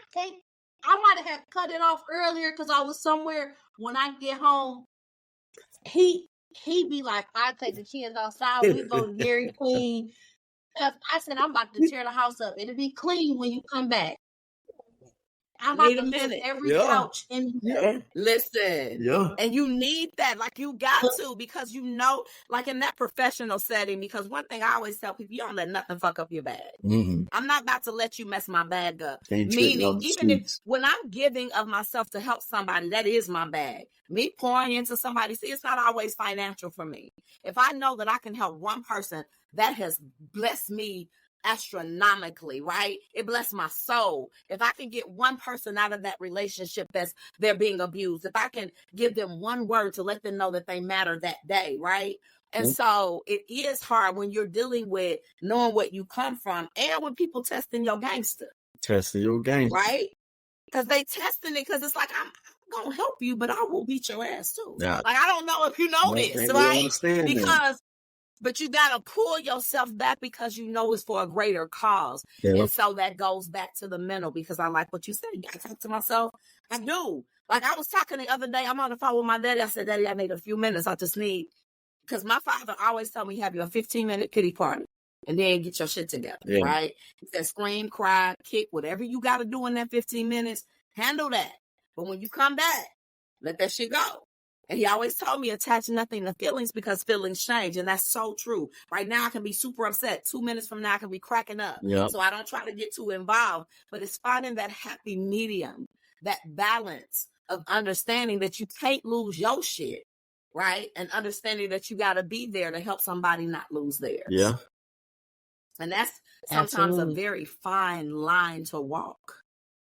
might have cut it off earlier because I was somewhere. When I get home, he be like, I take the kids outside, we go to Dairy Queen. I said, I'm about to tear the house up. It'll be clean when you come back. I'm about to put every couch in here. Listen. And you need that. Like, you got to, because you know, like in that professional setting, because one thing I always tell people, you don't let nothing fuck up your bag. Mm-hmm. I'm not about to let you mess my bag up. Meaning, even when I'm giving of myself to help somebody, that is my bag. Me pouring into somebody, see, it's not always financial for me. If I know that I can help one person, that has blessed me astronomically, right? It blessed my soul. If I can get one person out of that relationship they're being abused, if I can give them one word to let them know that they matter that day, right? And so it is hard when you're dealing with knowing what you come from and when people testing your gangster. Right? Because they testing it because it's like, I'm going to help you, but I will beat your ass too. Yeah. Like, I don't know if you know this, right? But you got to pull yourself back because you know it's for a greater cause. Yeah. And so that goes back to the mental, because I like what you said. You got to talk to myself. I do. Like, I was talking the other day, I'm on the phone with my daddy. I said, Daddy, I need a few minutes. I just need, because my father always told me, have your 15-minute pity party and then get your shit together, right? He said, scream, cry, kick, whatever you got to do in that 15 minutes, handle that. But when you come back, let that shit go. And he always told me, attach nothing to feelings because feelings change. And that's so true. Right now, I can be super upset. 2 minutes from now, I can be cracking up. Yep. So I don't try to get too involved. But it's finding that happy medium, that balance of understanding that you can't lose your shit, right? And understanding that you got to be there to help somebody not lose theirs. Yeah. And that's sometimes a very fine line to walk,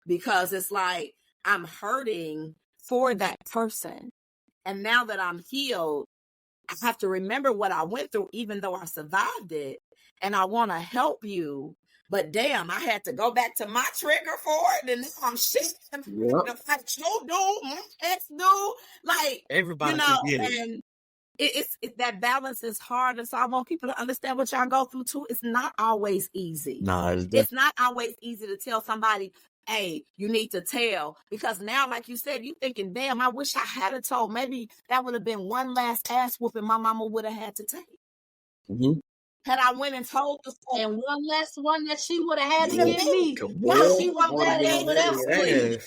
because it's like I'm hurting for that person. And now that I'm healed, I have to remember what I went through, even though I survived it. And I want to help you. But damn, I had to go back to my trigger for it. And now I'm shit. The fact you do, my ex do. Like, everybody, you know, and it's that balance is hard. And so I want people to understand what y'all go through too. It's not always easy. No, it's not always easy to tell somebody, hey, you need to tell, because now, like you said, you thinking, damn, I wish I had told. Maybe that would have been one last ass whooping my mama would have had to take. Mm-hmm. Had I went and told the story. And one last one that she would have had to give me. Well, she wasn't that able to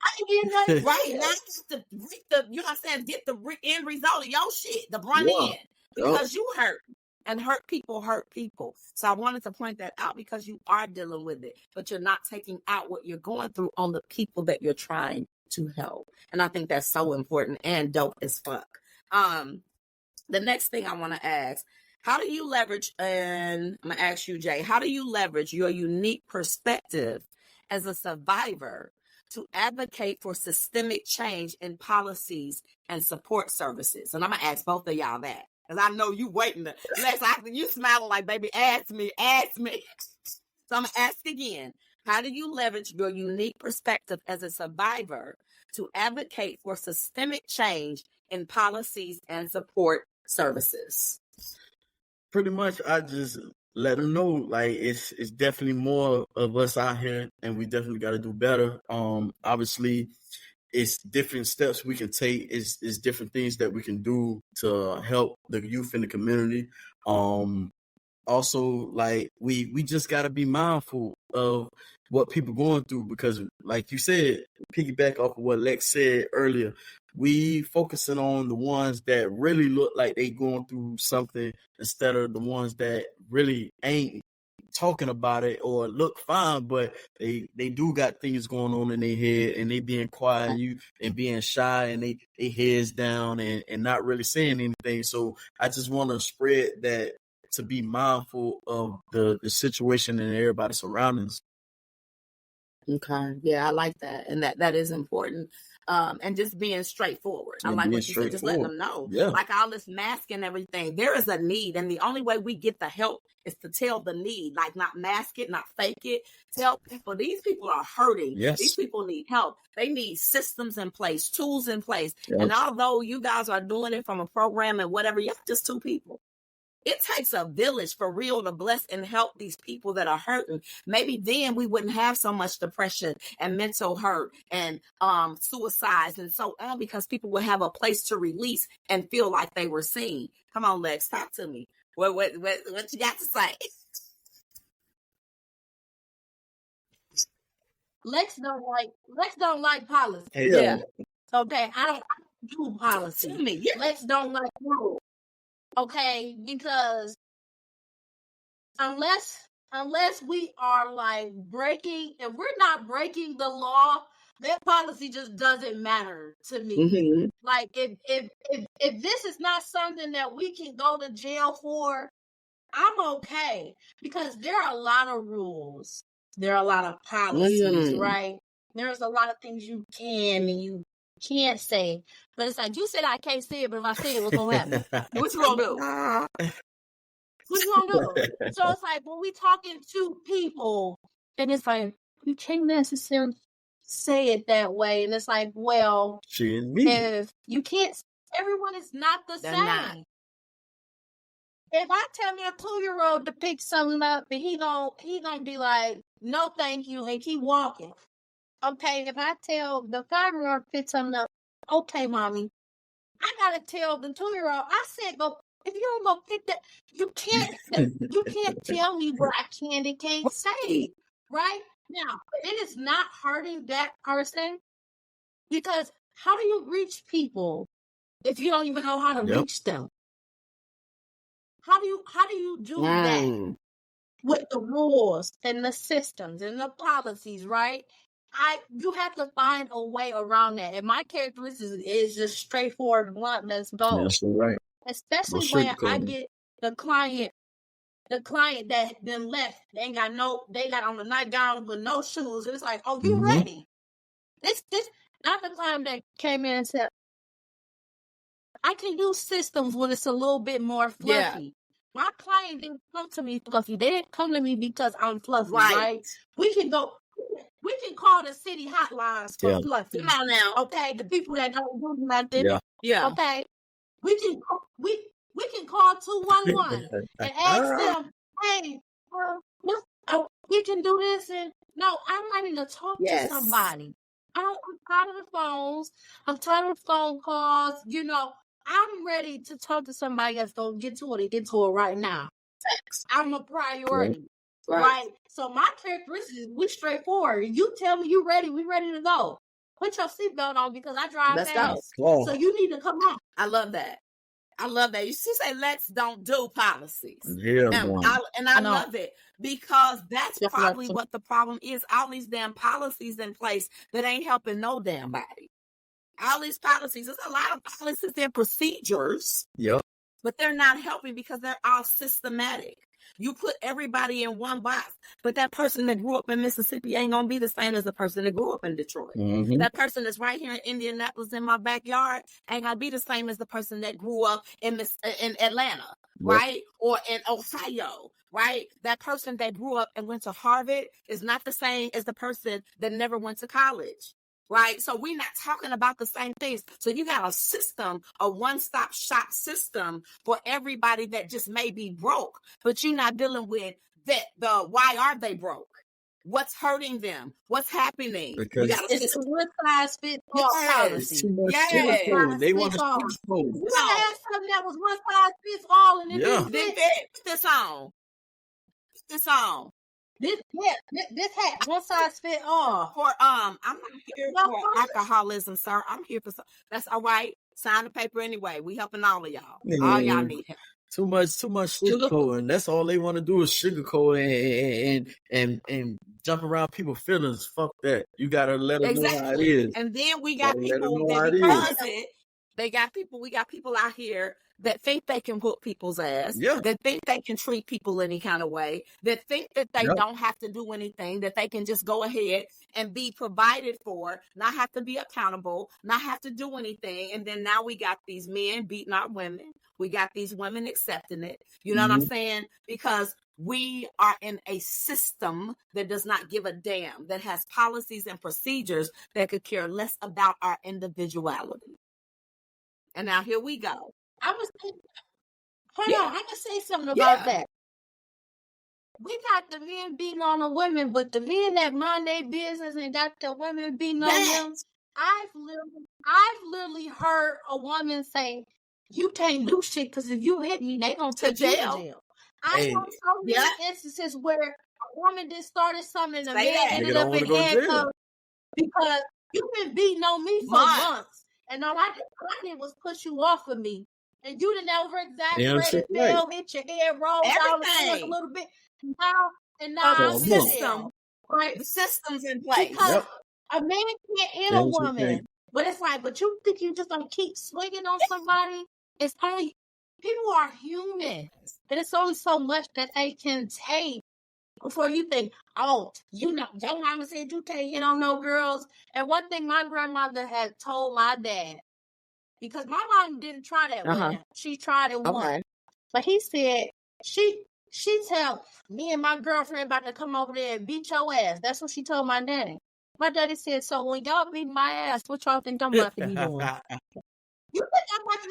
I ain't getting nothing. Right now, to reap the, you know what I'm saying, get the end result of your shit, the brunt end, because you hurt. And hurt people. So I wanted to point that out, because you are dealing with it, but you're not taking out what you're going through on the people that you're trying to help. And I think that's so important and dope as fuck. the next thing I want to ask, how do you leverage, and I'm going to ask you, Jay, how do you leverage your unique perspective as a survivor to advocate for systemic change in policies and support services? And I'm going to ask both of y'all that, because I know you waiting to, Lex, you smiling like, baby, ask me. So I'm going to ask again, how do you leverage your unique perspective as a survivor to advocate for systemic change in policies and support services? Pretty much, I just let them know, like, it's definitely more of us out here, and we definitely got to do better. Obviously, it's different steps we can take. It's different things that we can do to help the youth in the community. Also, like, we just got to be mindful of what people going through, because, like you said, piggyback off of what Lex said earlier, we focusing on the ones that really look like they going through something instead of the ones that really ain't talking about it or look fine, but they do got things going on in their head, and they being quiet and being shy, and they heads down and not really saying anything. So I just want to spread that, to be mindful of the situation and everybody's surroundings. Okay. Yeah, I like that. And that is important. And just being straightforward. I like what you said, just letting them know. Yeah. Like all this mask and everything, there is a need. And the only way we get the help is to tell the need, like not mask it, not fake it. Tell people, these people are hurting. Yes. These people need help. They need systems in place, tools in place. Yes. And although you guys are doing it from a program and whatever, y'all just two people. It takes a village for real to bless and help these people that are hurting. Maybe then we wouldn't have so much depression and mental hurt and suicides and so on, because people would have a place to release and feel like they were seen. Come on, Lex, talk to me. What you got to say? Lex don't like policy. Yeah. Okay, I don't do policy. To me, yeah. Lex don't like rules. Okay, because unless we are like breaking, if we're not breaking the law, that policy just doesn't matter to me. Mm-hmm. Like if this is not something that we can go to jail for, I'm okay, because there are a lot of rules. There are a lot of policies, right? There's a lot of things you can and you can't say, but it's like you said I can't say it, but if I say it, what's gonna happen? What you gonna do? What you gonna do? So it's like when we talking to people, and it's like you can't necessarily say it that way, and it's like, well, if you can't, everyone is not the same. Not. If I tell me a 2-year-old to pick something up, and he gonna be like, no, thank you, and keep walking. Okay, if I tell the 5-year-old to pick something up, okay, mommy, I gotta tell the 2-year-old. I said, go. If you don't go pick that, you can't tell me what I can and can't say. Right now, it is not hurting that person, because how do you reach people if you don't even know how to reach them? How do you do that with the rules and the systems and the policies, right? You have to find a way around that. And my characteristic is just straightforward, blunt. Let's go. That's right. Especially when I get the client that then left. They got on the nightgown with no shoes. It's like, oh, you ready? This not the client that came in and said, I can use systems when it's a little bit more fluffy. Yeah. My client didn't come to me fluffy. They didn't come to me because I'm fluffy, right? We can call the city hotlines for fluffy. Come on now. Okay, the people that don't do nothing. Yeah. Okay. We can call 211 and ask them, hey, we can do this, and no, I'm ready to talk to somebody. I'm tired of the phones. I'm tired of phone calls. You know, I'm ready to talk to somebody that's gonna get to it and get to it right now. I'm a priority. Right. So my characteristics, we straightforward. You tell me you ready, we ready to go. Put your seatbelt on, because I drive fast. Go. So you need to come on. I love that. You see, say let's don't do policies. Yeah, I love it, because that's probably what the problem is. All these damn policies in place that ain't helping no damn body. All these policies, there's a lot of policies and procedures. Yep. but they're not helping because they're all systematic. You put everybody in one box, but that person that grew up in Mississippi ain't gonna be the same as the person that grew up in Detroit. Mm-hmm. That person that's right here in Indianapolis in my backyard ain't gonna be the same as the person that grew up in Atlanta, right? Or in Ohio, right? That person that grew up and went to Harvard is not the same as the person that never went to college. Right. So we're not talking about the same things. So you got a system, a one-stop shop system for everybody that just may be broke, but you're not dealing with why are they broke? What's hurting them? What's happening? Because it's a one size fits all policy. Too much sugarcoat. They want to sugarcoat. You gotta have something that was one size fits all, and Put this on. This hat, one size fit all. I'm not here for alcoholism, sir. I'm here for that's all right. Sign the paper anyway. We helping all of y'all. All y'all need help. Too much sugarcoat, and that's all they want to do is sugarcoat and jump around people's feelings. Fuck that. You gotta let them know how it is. And then we got people that we got people out here that think they can whoop people's ass, that think they can treat people any kind of way, that think that they don't have to do anything, that they can just go ahead and be provided for, not have to be accountable, not have to do anything. And then now we got these men beating our women. We got these women accepting it. You know what I'm saying? Because we are in a system that does not give a damn, that has policies and procedures that could care less about our individuality. And now here we go. I'm gonna say something about that. We got the men beating on the women, but the men that mind their business and got the women beating on them. I've literally heard a woman say, "You can't do shit because if you hit me, they gonna take you to jail." I know so many instances where a woman just started something and the man ended up in handcuffs because you've been beating on me for months, and all I did was push you off of me. And you didn't over-exaggerate, hit your head, roll down a little bit. And now I'm system, right? The system's in place. Because a man can't hit a woman. But it's like, but you think you just gonna keep swinging on somebody? It's only, people are human. And it's only so much that they can take before you think, oh, your mama said you can't hit on no girls. And one thing my grandmother had told my dad, because my mom didn't try that one. She tried it once. But he said, she tell me and my girlfriend about to come over there and beat your ass. That's what she told my daddy. My daddy said, so when y'all beat my ass, what y'all think I'm about to be doing? You think I'm about to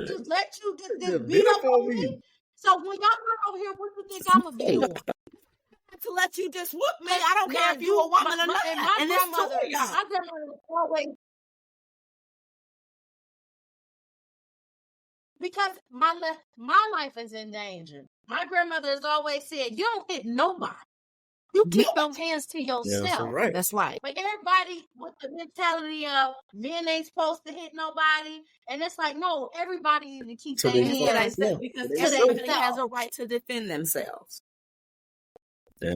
just let you just beat up on me? So when y'all come over here, what do you think I'm going to be doing? To let you just whoop me. I don't care if you a woman or not. And my grandmother was always, because my life is in danger. My grandmother has always said, you don't hit nobody. You keep those hands to yourself. That's right. But everybody with the mentality of men ain't supposed to hit nobody. And it's like, no, everybody needs to keep their hands to themselves. Because everybody has a right to defend themselves.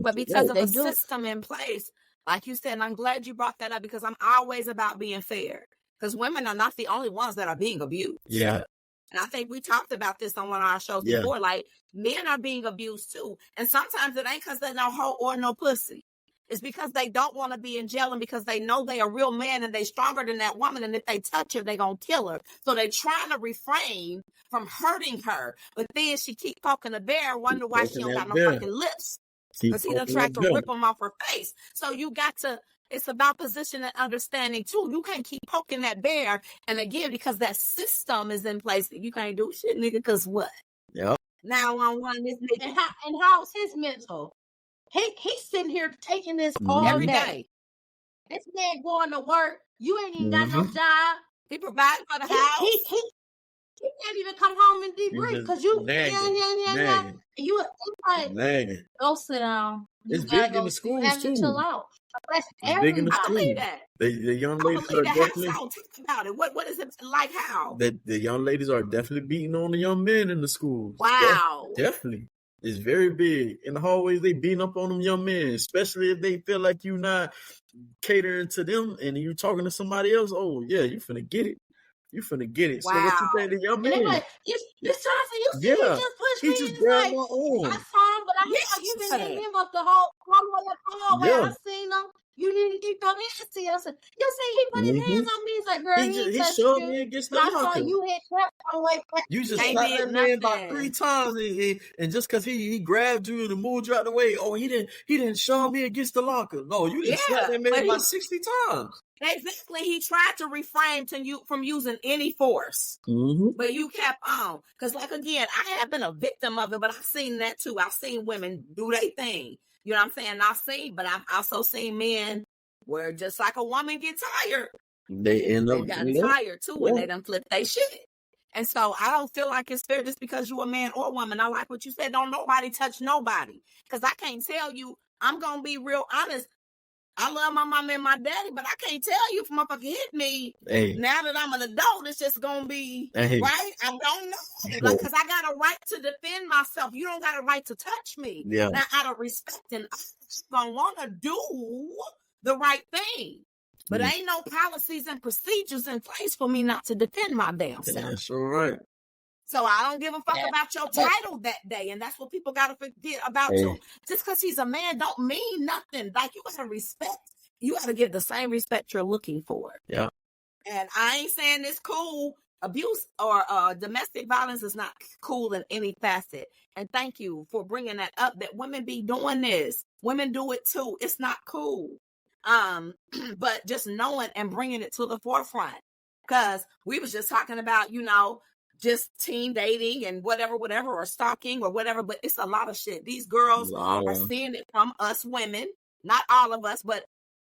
But because of a system in place, like you said, and I'm glad you brought that up because I'm always about being fair. Because women are not the only ones that are being abused. Yeah. And I think we talked about this on one of our shows before. Like, men are being abused too. And sometimes it ain't because they're no hoe or no pussy. It's because they don't want to be in jail and because they know they a real man and they stronger than that woman. And if they touch her, they going to kill her. So they trying to refrain from hurting her. But then she keep poking the bear and wonder why she don't got no fucking lips. Because he done tried to rip them off her face. So you got to, it's about position and understanding too. You can't keep poking that bear. And again, because that system is in place, you can't do shit, nigga, because what? Yep. Now I'm one this nigga. And how's his mental? He's sitting here taking this all every day. This man going to work. You ain't even got no job. He providing for the house. He can't even come home and debrief because you you like, go sit down. It's big in the schools too. Chill out. That's big in the schools. That. The young ladies are definitely. Talk about it. What is it like? How the young ladies are definitely beating on the young men in the schools. Wow, definitely. It's very big. In the hallways, they beating up on them young men, especially if they feel like you're not catering to them and you're talking to somebody else. Oh, yeah, you finna get it. You finna get it. So what you Wow. think the young And they're man? like, this Johnson, you see, he Yeah. just pushed He me. just And it's grabbed like, my I arm. saw him, but I Yes. thought you've been hitting him up all the way up the hallway. Yeah. I seen him. You didn't keep on see us. You see, he put his hands on me. He's like, girl, he touched shoved you. me against the But I saw locker. you hit that all the way back. You just Ain't slapped did that man about nothing. 3 times, and just because he grabbed you and moved you out the way, he didn't shove me against the locker. No, you just slapped that man but about 60 times. Exactly. He tried to refrain from using any force, but you kept on. Because, like, again, I have been a victim of it, but I've seen that too. I've seen women do their thing. You know what I'm saying? But I've also seen men where just like a woman get tired, They end up got tired too when they done flip their shit. And so I don't feel like it's fair just because you're a man or a woman. I like what you said. Don't nobody touch nobody. Because I can't tell you, I'm going to be real honest. I love my mama and my daddy, but I can't tell you if motherfucker hit me. Hey. Now that I'm an adult, it's just gonna be Hey. right. I don't know, like, because I got a right to defend myself. You don't got a right to touch me. Yeah. Now, out of respect, and I'm gonna want to do the right thing, but ain't no policies and procedures in place for me not to defend my damn self. That's all right. So I don't give a fuck about your title that day. And that's what people got to forget about you. Just because he's a man don't mean nothing. Like, you got to respect. You got to give the same respect you're looking for. Yeah. And I ain't saying it's cool. Abuse or domestic violence is not cool in any facet. And thank you for bringing that up, that women be doing this. Women do it too. It's not cool. But just knowing and bringing it to the forefront. Because we was just talking about, just teen dating and whatever, or stalking or whatever, but it's a lot of shit. These girls are seeing it from us women, not all of us, but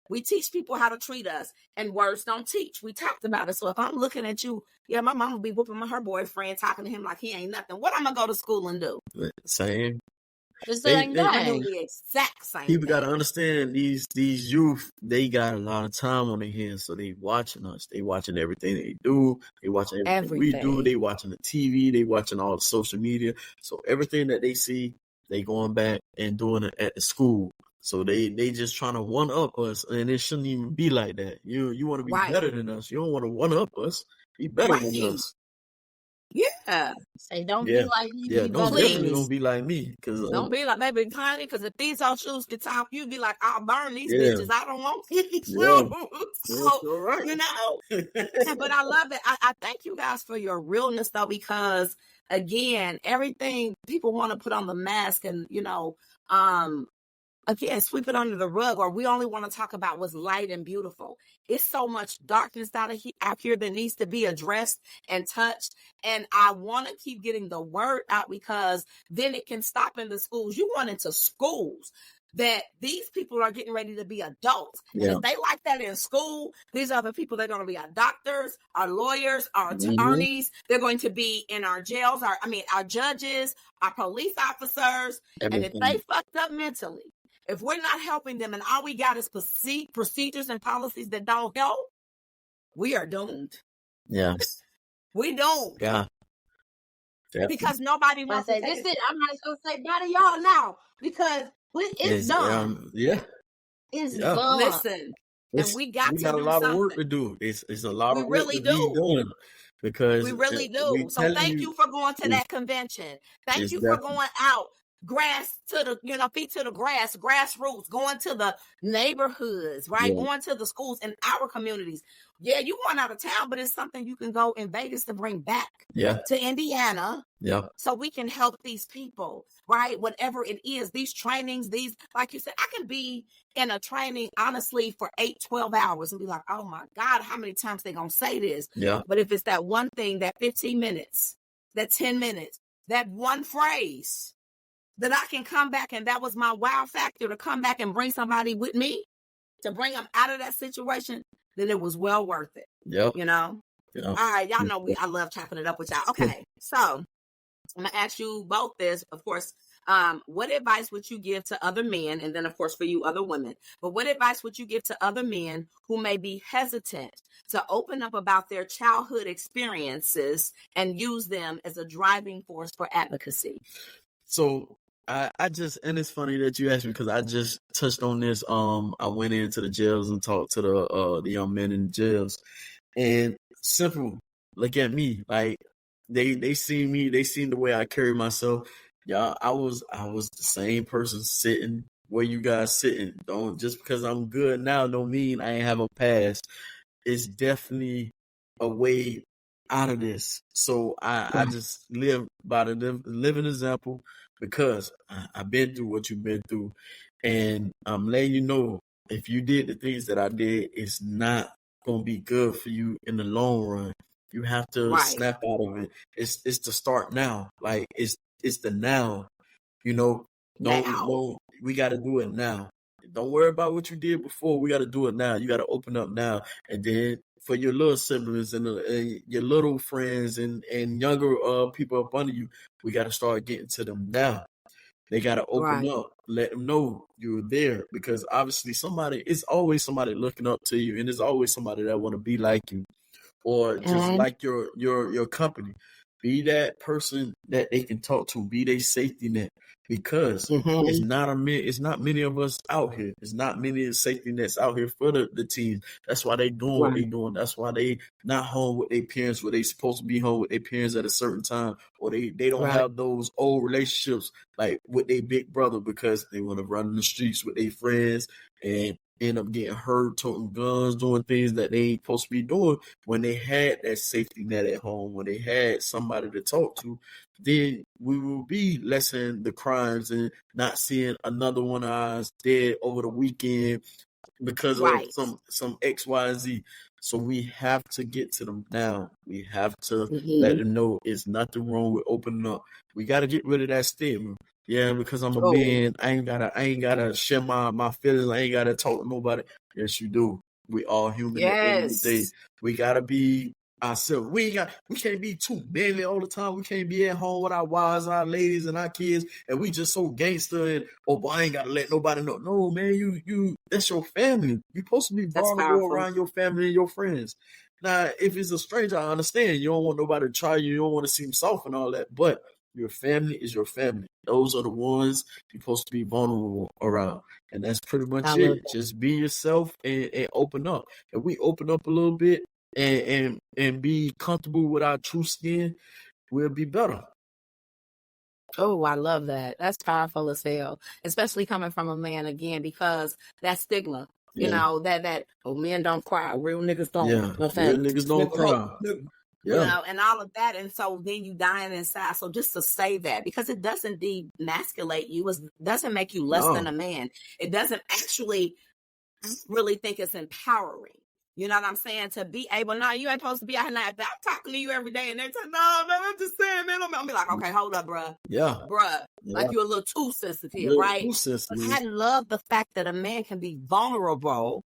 we teach people how to treat us, and words don't teach. We talked about it. So if I'm looking at you, my mom will be whooping her boyfriend, talking to him like he ain't nothing. What I'm gonna go to school and do? Same. It's the same thing. The exact same. People got to understand these youth. They got a lot of time on their hands, so they watching us. They watching everything they do. They watching everything we do. They watching the TV. They watching all the social media. So everything that they see, they going back and doing it at the school. So they just trying to one up us, and it shouldn't even be like that. You want to be better than us. You don't want to one up us. Be better than us. Yeah. Say don't be like me. Yeah, don't be like me. Don't be like baby Connie, because if these old shoes get off, you'd be like, I'll burn these bitches. I don't want these shoes. So, right. But I love it. I thank you guys for your realness, though, because again, everything people want to put on the mask and, again, sweep it under the rug, or we only want to talk about what's light and beautiful. It's so much darkness out here that needs to be addressed and touched. And I want to keep getting the word out, because then it can stop in the schools. You want into schools that these people are getting ready to be adults. And if they like that in school, these are the people that are going to be our doctors, our lawyers, our attorneys. They're going to be in our jails, our judges, our police officers. Everything. And if they fucked up mentally, if we're not helping them and all we got is procedures and policies that don't help, we are doomed. Yeah. We doomed. Yeah. Because nobody wants to say this. I'm not going to say bye to y'all now, because it's done. It's done. Listen, and we got a lot of work to do. It's a lot of work to be done. Because we really do. So thank you for going to that convention. Thank you for going out. Grass to the, feet to the grassroots, going to the neighborhoods, right? Going to the schools in our communities. Yeah, you going out of town, but it's something you can go in Vegas to bring back to Indiana. Yeah. So we can help these people, right? Whatever it is, these trainings, like you said, I can be in a training, honestly, for 8-12 hours and be like, oh my God, how many times they going to say this? Yeah. But if it's that one thing, that 15 minutes, that 10 minutes, that one phrase, that I can come back, and that was my wow factor, to come back and bring somebody with me, to bring them out of that situation, then it was well worth it. Yep. All right, y'all know I love chopping it up with y'all. Okay, so I'm going to ask you both this, of course. What advice would you give to other men, and then, of course, for you other women, but what advice would you give to other men who may be hesitant to open up about their childhood experiences and use them as a driving force for advocacy? So I just, and it's funny that you asked me, because I just touched on this. I went into the jails and talked to the young men in the jails, and simple. look at me. Like they seen me, they seen the way I carry myself. Y'all, I was the same person sitting where you guys sitting. Don't just because I'm good now don't mean I ain't have a past. It's definitely a way out of this. So I just live by the living example because I've been through what you've been through. And I'm letting you know if you did the things that I did, it's not going to be good for you in the long run. You have to Right. snap out of it. It's the start now. Like it's the now. You know, don't we got to do it now. Don't worry about what you did before. We got to do it now. You got to open up now, and then for your little siblings and your little friends and younger people up under you, we got to start getting to them now. They got to open up, let them know you're there, because obviously it's always somebody looking up to you, and there's always somebody that want to be like you or just like your company. Be that person that they can talk to. Be their safety net, because it's not many of us out here. It's not many safety nets out here for the teams. That's why they doing what they doing. That's why they not home with their parents where they supposed to be home with their parents at a certain time, or they don't have those old relationships like with their big brother because they want to run in the streets with their friends and end up getting hurt, toting guns, doing things that they ain't supposed to be doing. When they had that safety net at home, when they had somebody to talk to, then we will be lessening the crimes and not seeing another one of ours dead over the weekend because of some X, Y, and Z. So we have to get to them now. We have to let them know it's nothing wrong with opening up. We got to get rid of that stigma. Yeah, because I'm a man, I ain't gotta share my feelings. I ain't gotta talk to nobody. Yes, you do. We all human at the end of the day. We gotta be ourselves. We can't be too manly all the time. We can't be at home with our wives, our ladies, and our kids, and we just so gangster and boy, I ain't gotta let nobody know. No, man, you that's your family. You're supposed to be vulnerable around your family and your friends. Now, if it's a stranger, I understand. You don't want nobody to try you. You don't want to seem soft and all that, but your family is your family. Those are the ones you're supposed to be vulnerable around. And that's pretty much it. Just be yourself and open up. If we open up a little bit and be comfortable with our true skin, we'll be better. Oh, I love that. That's powerful as hell, especially coming from a man again, because that stigma, you know, that men don't cry, real niggas don't. Yeah, real niggas don't cry. You know, and all of that. And so then you dying inside. So just to say that, because it doesn't demasculate you, it doesn't make you less than a man. It doesn't actually really think it's empowering. You know what I'm saying? To be able, no, you ain't supposed to be out here. I'm talking to you every day, and they're saying, no, I'm just saying, man. I'm be like, okay, hold up, bruh. Yeah. Bruh. Yeah. Like you're a little too sensitive, right? Too sensitive. But I love the fact that a man can be vulnerable.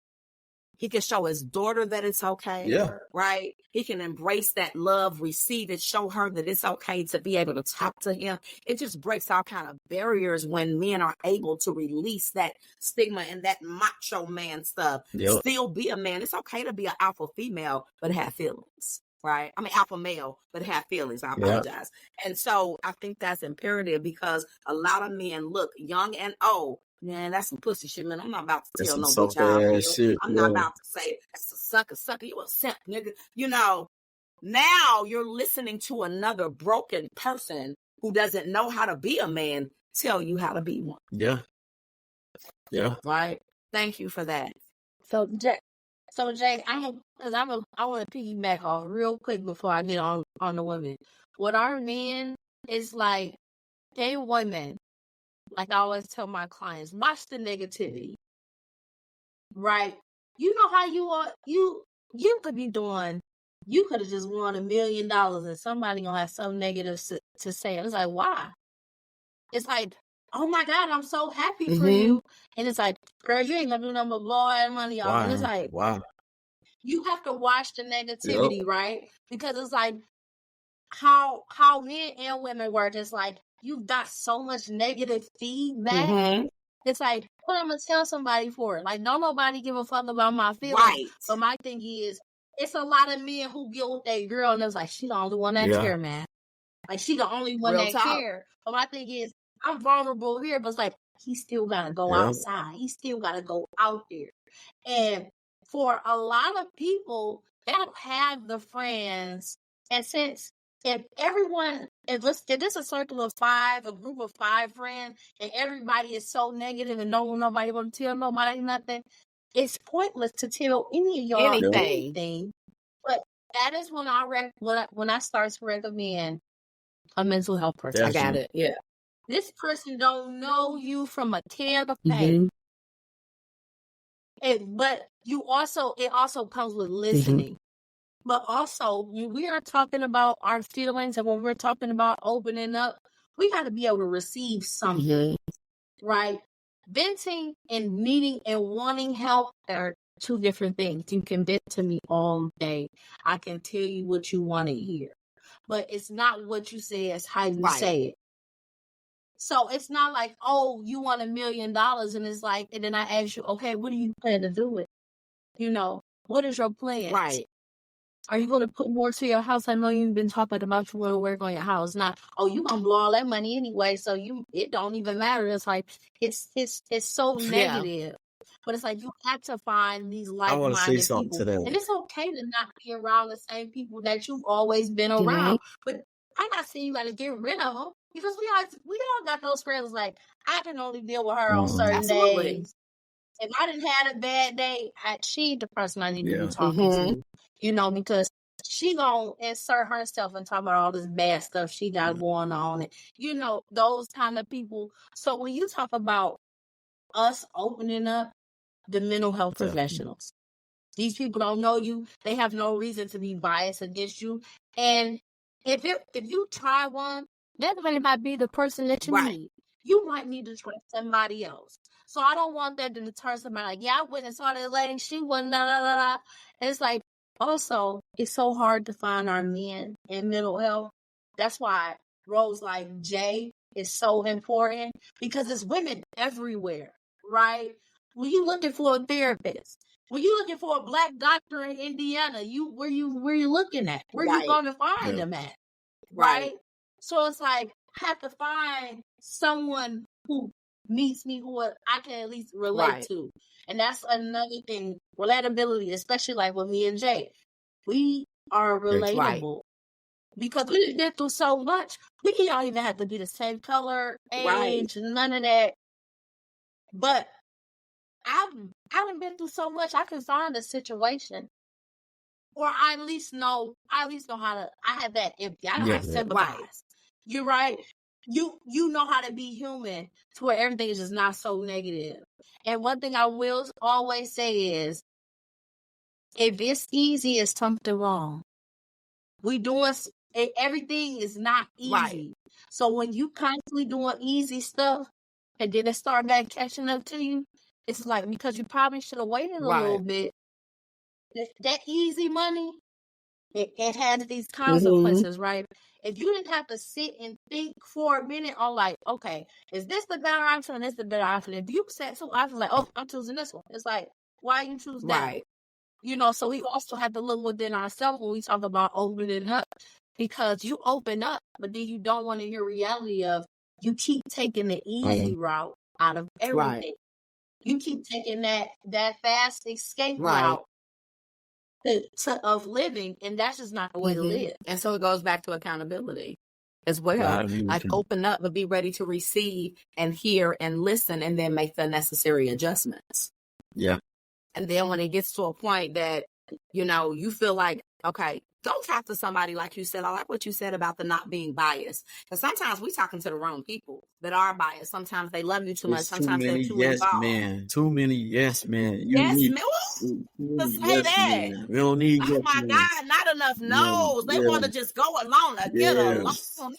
He can show his daughter that it's okay. Yeah. Right? He can embrace that love, receive it, show her that it's okay to be able to talk to him. It just breaks all kind of barriers when men are able to release that stigma and that macho man stuff. Yep. Still be a man. It's okay to be an alpha female, but have feelings. Right? I mean, alpha male, but have feelings. I apologize. And so I think that's imperative, because a lot of men look young and old. Man, that's some pussy shit, man. I'm not about to tell no bitch how I feel. I'm not about to say that's a sucker. You a simp, nigga. You know, now you're listening to another broken person who doesn't know how to be a man tell you how to be one. Yeah. Yeah. Right. Thank you for that. So Jay, I want to piggyback off real quick before I get on the women. What our men is like, they women. Like I always tell my clients, watch the negativity. Right? You know how you are. You could be doing. You could have just won $1 million, and somebody gonna have something negative to say. It's like, why? It's like, oh my God, I'm so happy for you. And it's like, girl, you ain't gonna do nothing but blow all that money off. And it's like, wow. You have to watch the negativity, right? Because it's like how men and women were just like, you've got so much negative feedback. It's like, what I'm going to tell somebody for it? Like, don't nobody give a fuck about my feelings. Right. But my thing is, it's a lot of men who get with that girl and it's like, she the only one that care, man. Like, she the only one that care. But my thing is, I'm vulnerable here, but it's like, he still got to go outside. He still got to go out there. And for a lot of people, they don't have the friends And since if this is a circle of 5, a group of 5 friends, and everybody is so negative and nobody want to tell nobody nothing, it's pointless to tell any of y'all anything. But that is when I start to recommend a mental health person. I got it. Yeah. This person don't know you from a can of paint. But it also comes with listening. But also, when we are talking about our feelings and when we're talking about opening up, we got to be able to receive something, right? Venting and needing and wanting help are 2 different things. You can vent to me all day. I can tell you what you want to hear. But it's not what you say, it's how you say it. So it's not like, oh, you want $1 million, and it's like, and then I ask you, okay, what do you plan to do with it? What is your plan? Right. Are you going to put more to your house? I know you've been talking about you want to work on your house. Not, oh, you going to blow all that money anyway, so it don't even matter. It's like, it's so negative. But it's like, you have to find these like-minded people. To that. And it's okay to not be around the same people that you've always been around. But I'm not saying you got to get rid of them. Because we all got those friends like, I can only deal with her on certain days. If I didn't have a bad day, she's the person I need to be talking to. Because she gonna insert herself and talk about all this bad stuff she got going on. And, those kind of people. So when you talk about us opening up the mental health professionals, these people don't know you. They have no reason to be biased against you. And if you try one, that might be the person that you need. You might need to try somebody else. So I don't want that to deter somebody like, yeah, I went and saw that lady. She wasn't And it's like, also, it's so hard to find our men in mental health. That's why roles like Jay is so important because it's women everywhere, right? When you looking for a therapist, when you looking for a Black doctor in Indiana, where you looking at? Where you going to find them at? Right? So it's like, I have to find someone who meets me, who I can at least relate to. And that's another thing, relatability, especially like with me and Jay. We are relatable because we've been through so much. We don't even have to be the same color, age, none of that. But I've been through so much. I can find a situation, or I at least know how to. I have that empathy. I know how to sympathize. You're right. You know how to be human to where everything is just not so negative. And one thing I will always say is, if it's easy, it's something wrong. Everything is not easy. So when you constantly doing easy stuff and then it start back catching up to you, it's like, because you probably should have waited a little bit. That easy money, it has these consequences, right? If you didn't have to sit and think for a minute on like, okay, is this the better option or this the better option? If you said so, I was like, oh, I'm choosing this one. It's like, why you choose that? So we also have to look within ourselves when we talk about opening up, because you open up, but then you don't want to hear reality of you keep taking the easy route out of everything. You keep taking that fast escape route of living, and that's just not the way to live. And so it goes back to accountability as well. Like, open up, but be ready to receive and hear and listen, and then make the necessary adjustments. Yeah. And then when it gets to a point that, you feel like, okay, go talk to somebody, like you said. I like what you said about the not being biased. Because sometimes we talking to the wrong people that are biased. Sometimes they love you too much. Sometimes they're too involved. Man. Too many yes men. Say that. Man. We don't need oh my God, not enough no's. They want to just go along to get along. Some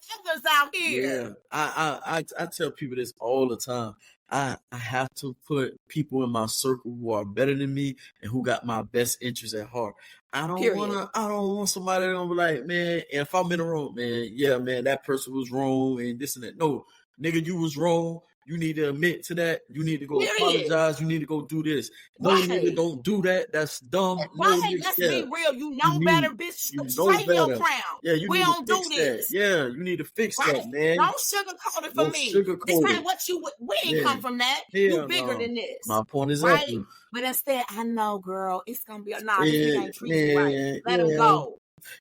feathers out here. Yeah. I tell people this all the time. I have to put people in my circle who are better than me and who got my best interests at heart. I don't want somebody to be like, man, if I'm in the room, man, that person was wrong and this and that. No, nigga, you was wrong. You need to admit to that. You need to go apologize. You need to go do this. No, nigga, don't do that. That's dumb. Let's be real. You know better, bitch. Straighten your crown. Yeah, we don't do this. That. Yeah, you need to fix that, man. Don't sugarcoat it for me. This ain't what we ain't come from that. You bigger than this. My point is right. But instead, I know, girl, it's gonna be this ain't treat you right. Let him go.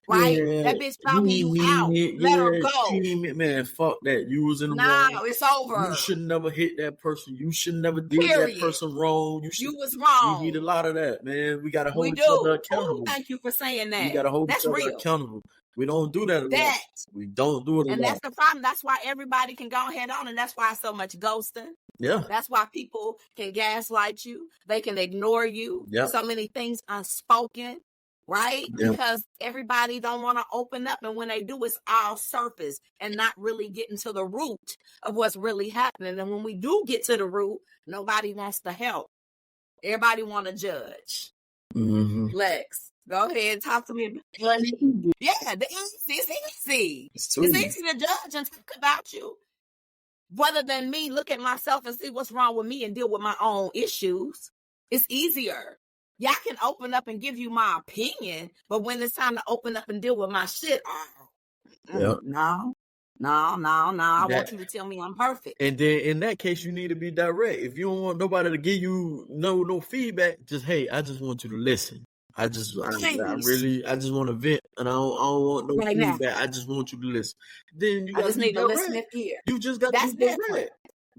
right? Yeah, That bitch you found ain't you mean out. it. Let her Yeah, go. she ain't mean, man, fuck that. You was in the No, wrong. it's You over. should never hit that person. You should never did that Period. person wrong. You was We need a wrong. lot of that, man. We gotta We hold each other do. accountable. Thank you for saying that. We gotta hold That's each other real. accountable. We don't do that a lot. That. We don't do it a And lot. that's the problem. That's why everybody can go ahead on, and that's why so much ghosting. Yeah. That's why people can gaslight you. They can ignore you. Yep. So many things unspoken, right? Yep. Because everybody don't want to open up. And when they do, it's all surface and not really getting to the root of what's really happening. And when we do get to the root, nobody wants to help. Everybody want to judge. Mm-hmm. Lex, go ahead and talk to me. Yeah, it's easy. It's easy to judge and talk about you. Rather than me look at myself and see what's wrong with me and deal with my own issues. It's easier. Y'all can open up and give you my opinion, but when it's time to open up and deal with my shit, no. I want you to tell me I'm perfect. And then in that case, you need to be direct. If you don't want nobody to give you no feedback, just, hey, I just want you to listen. I just want to vent, and I don't want no feedback. Now. I just want you to listen. Then you just need to listen in here. You just got to be direct.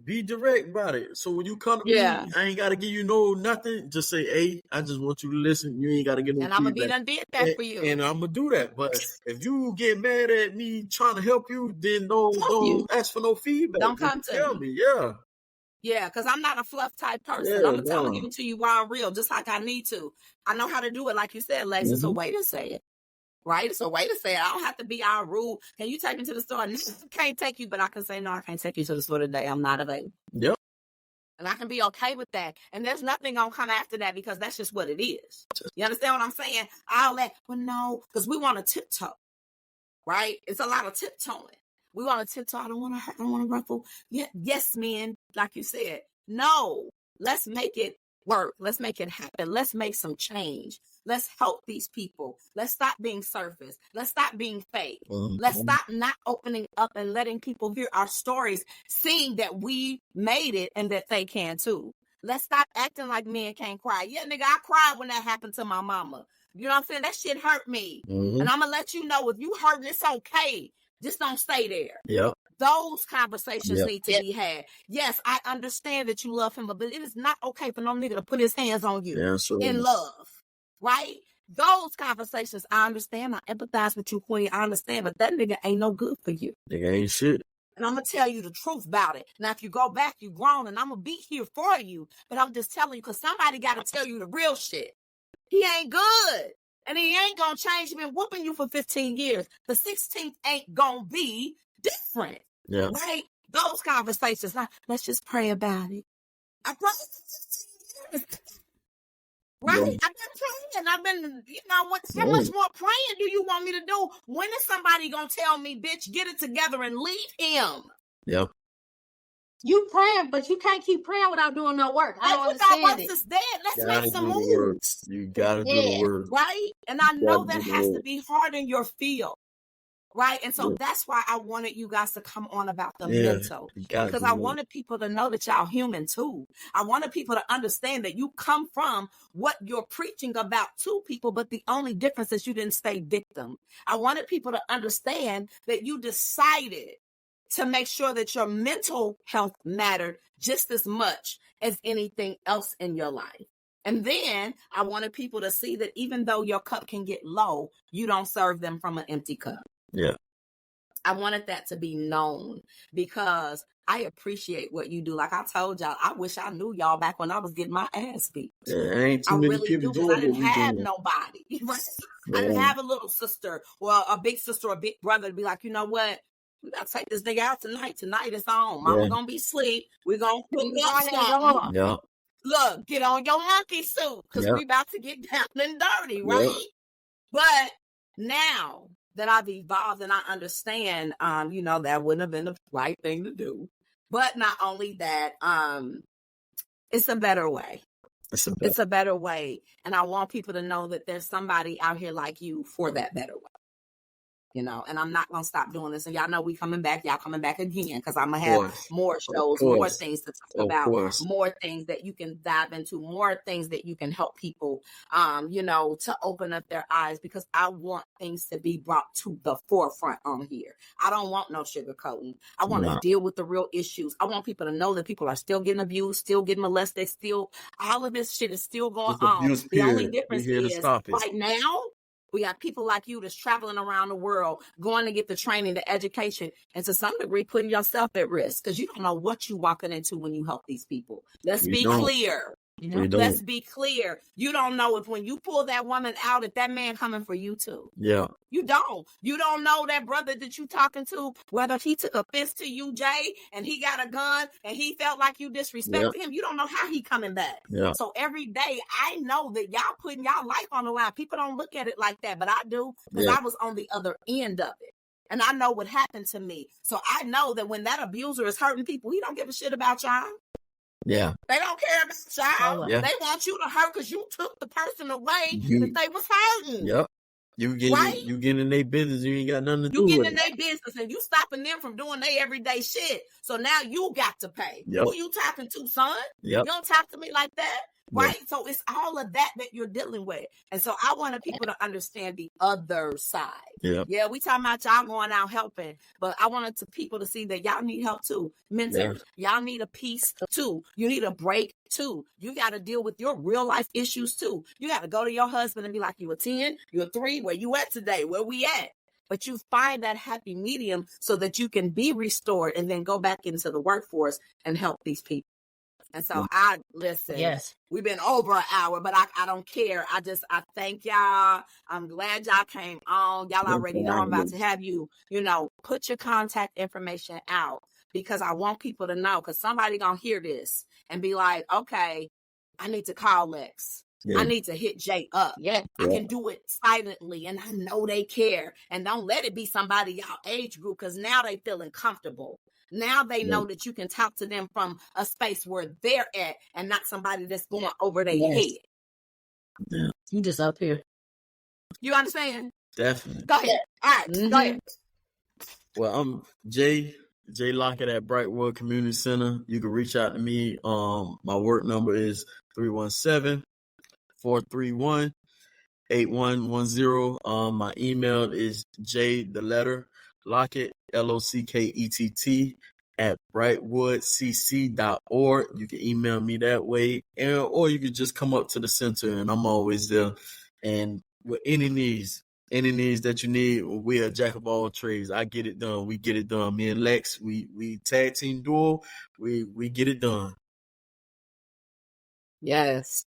Be direct about it. So when you come to me, I ain't got to give you nothing. Just say, hey, I just want you to listen. You ain't got to get no feedback. And I'm going to be done did that for you. And I'm going to do that. But if you get mad at me trying to help you, then don't ask for no feedback. Don't come to tell me. Yeah. Yeah, because I'm not a fluff type person. I'm going to give it to you while I'm real, just like I need to. I know how to do it. Like you said, Lex, it's a way to say it. Right? It's a way to say it. I don't have to be all rude. Can you take me to the store? I can't take you, but I can say, no, I can't take you to the store today. I'm not available. Yep. And I can be okay with that. And there's nothing going to come after that because that's just what it is. You understand what I'm saying? All that, well, no, because we want to tiptoe. Right? It's a lot of tiptoeing. We want to tiptoe. I don't want to hurt. I don't want to ruffle. Yes, men, like you said. No, let's make it work. Let's make it happen. Let's make some change. Let's help these people. Let's stop being surface. Let's stop being fake. Let's stop not opening up and letting people hear our stories, seeing that we made it and that they can too. Let's stop acting like men can't cry. Yeah, nigga, I cried when that happened to my mama. You know what I'm saying? That shit hurt me. And I'm going to let you know if you hurt, it's okay. Just don't stay there. Yep. Those conversations need to be had. Yes, I understand that you love him, but it is not okay for no nigga to put his hands on you in love. Right? Those conversations, I understand. I empathize with you, Queen. I understand, but that nigga ain't no good for you. Nigga ain't shit. And I'm going to tell you the truth about it. Now, if you go back, you grown, and I'm going to be here for you. But I'm just telling you, because somebody got to tell you the real shit. He ain't good. And he ain't going to change. He's been whooping you for 15 years. The 16th ain't going to be different. Yeah. Right? Those conversations. Let's just pray about it. I prayed for 15 years. Right? Yeah. I've been praying. I've been, how much more praying do you want me to do? When is somebody going to tell me, bitch, get it together and leave him? Yep. You praying, but you can't keep praying without doing no work. I don't understand it. Is dead. Let's make some moves. You gotta do the work. Right? And I know that has to be hard in your field. Right? And so that's why I wanted you guys to come on about the mental. Because I wanted people to know that y'all human too. I wanted people to understand that you come from what you're preaching about to people, but the only difference is you didn't stay victim. I wanted people to understand that you decided to make sure that your mental health mattered just as much as anything else in your life. And then I wanted people to see that even though your cup can get low, you don't serve them from an empty cup. Yeah. I wanted that to be known because I appreciate what you do. Like I told y'all, I wish I knew y'all back when I was getting my ass beat. Yeah, ain't too many people doing I didn't have nobody. Right? I didn't have a little sister or a big sister or a big brother to be like, you know what? We got to take this nigga out tonight. Tonight it's on. Mama gonna be asleep. We're gonna put on. Yeah. Look, get on your monkey suit because we about to get down and dirty, right? But now that I've evolved and I understand, that wouldn't have been the right thing to do. But not only that, it's a better way. It's a better way. And I want people to know that there's somebody out here like you for that better way. and I'm not going to stop doing this. And y'all know we coming back. Y'all coming back again because I'm going to have more shows, more things to talk about, more things that you can dive into, more things that you can help people, to open up their eyes, because I want things to be brought to the forefront on here. I don't want no sugarcoating. I want to deal with the real issues. I want people to know that people are still getting abused, still getting molested, still, all of this shit is still going on. The only difference is right now, we got people like you that's traveling around the world, going to get the training, the education, and to some degree putting yourself at risk because you don't know what you're walking into when you help these people. Let's be clear. Let's be clear. You don't know if when you pull that woman out, if that man coming for you too. Yeah. You don't know that brother that you talking to, whether he took offense to you, Jay, and he got a gun and he felt like you disrespected him. You don't know how he coming back. Yeah. So every day I know that y'all putting y'all life on the line. People don't look at it like that, but I do, because I was on the other end of it. And I know what happened to me. So I know that when that abuser is hurting people, he don't give a shit about y'all. Yeah. They don't care about y'all. Yeah. They want you to hurt because you took the person away that they was hurting. Yep. You get in their business, you ain't got nothing to do with it. You get in their business and you stopping them from doing their everyday shit. So now you got to pay. Yep. Who you talking to, son? Yep. You don't talk to me like that. Right? Yep. So it's all of that you're dealing with. And so I wanted people to understand the other side. Yep. Yeah, we talking about y'all going out helping, but I wanted people to see that y'all need help too. Mentally. Yeah. Y'all need a peace too. You need a break too. You got to deal with your real life issues too. You got to go to your husband and be like, you a 10, you a 3, where you at today? Where we at? But you find that happy medium so that you can be restored and then go back into the workforce and help these people. And so I listen. Yes, we've been over an hour, but I don't care. I thank y'all. I'm glad y'all came on. Y'all already know I'm about to have you, put your contact information out, because I want people to know, because somebody gonna hear this and be like, okay, I need to call Lex. Yeah. I need to hit Jay up. Yeah. I can do it silently, and I know they care. And don't let it be somebody y'all age group, because now they feeling comfortable. Now they know that you can talk to them from a space where they're at and not somebody that's going over their head. Yeah. You just up here. You understand? Definitely. Go ahead. All right. Go ahead. Well, I'm Jay Lockett at Brightwood Community Center. You can reach out to me. My work number is 317-431-8110. My email is Lockett, Lockett, at brightwoodcc.org. You can email me that way, or you can just come up to the center, and I'm always there. And with any needs that you need, we are jack of all trades. I get it done. We get it done. Me and Lex, we tag team duel. We get it done. Yes.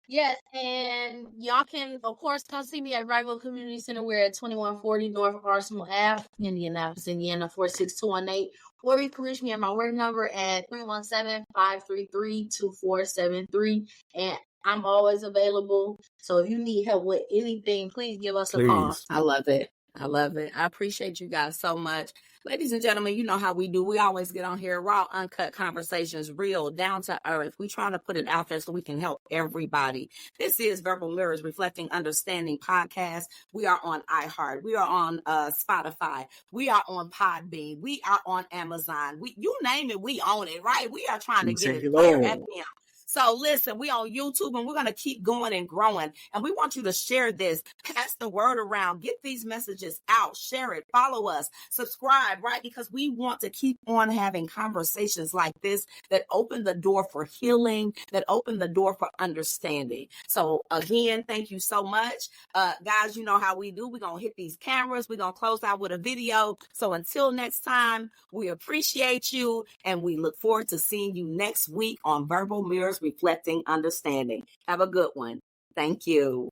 Yes, and y'all can, of course, come see me at Brightwood Community Center. We're at 2140 North Arsenal Ave, Indianapolis, Indiana, 46218. Or you can reach me at my work number at 317-533-2473. And I'm always available. So if you need help with anything, please give us a call. I love it. I appreciate you guys so much. Ladies and gentlemen, you know how we do. We always get on here, raw, uncut conversations, real, down to earth. We try to put it out there so we can help everybody. This is Verbal Mirrors Reflecting Understanding podcast. We are on iHeart. We are on Spotify. We are on Podbean. We are on Amazon. You name it, we own it, right? We are trying to get it there at them. So listen, we on YouTube, and we're going to keep going and growing. And we want you to share this, pass the word around, get these messages out, share it, follow us, subscribe, right? Because we want to keep on having conversations like this that open the door for healing, that open the door for understanding. So again, thank you so much. Guys, you know how we do. We're going to hit these cameras. We're going to close out with a video. So until next time, we appreciate you, and we look forward to seeing you next week on Verbal Mirrors Reflecting Understanding. Have a good one. Thank you.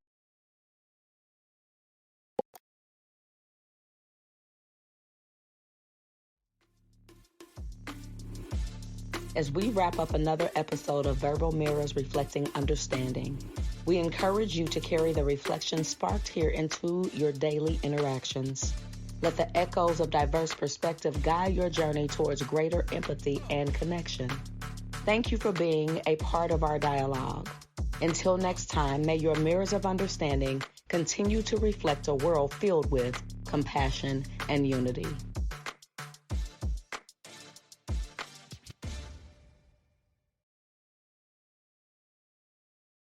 As we wrap up another episode of Verbal Mirrors Reflecting Understanding, we encourage you to carry the reflection sparked here into your daily interactions. Let the echoes of diverse perspective guide your journey towards greater empathy and connection. Thank you for being a part of our dialogue. Until next time, may your mirrors of understanding continue to reflect a world filled with compassion, and unity.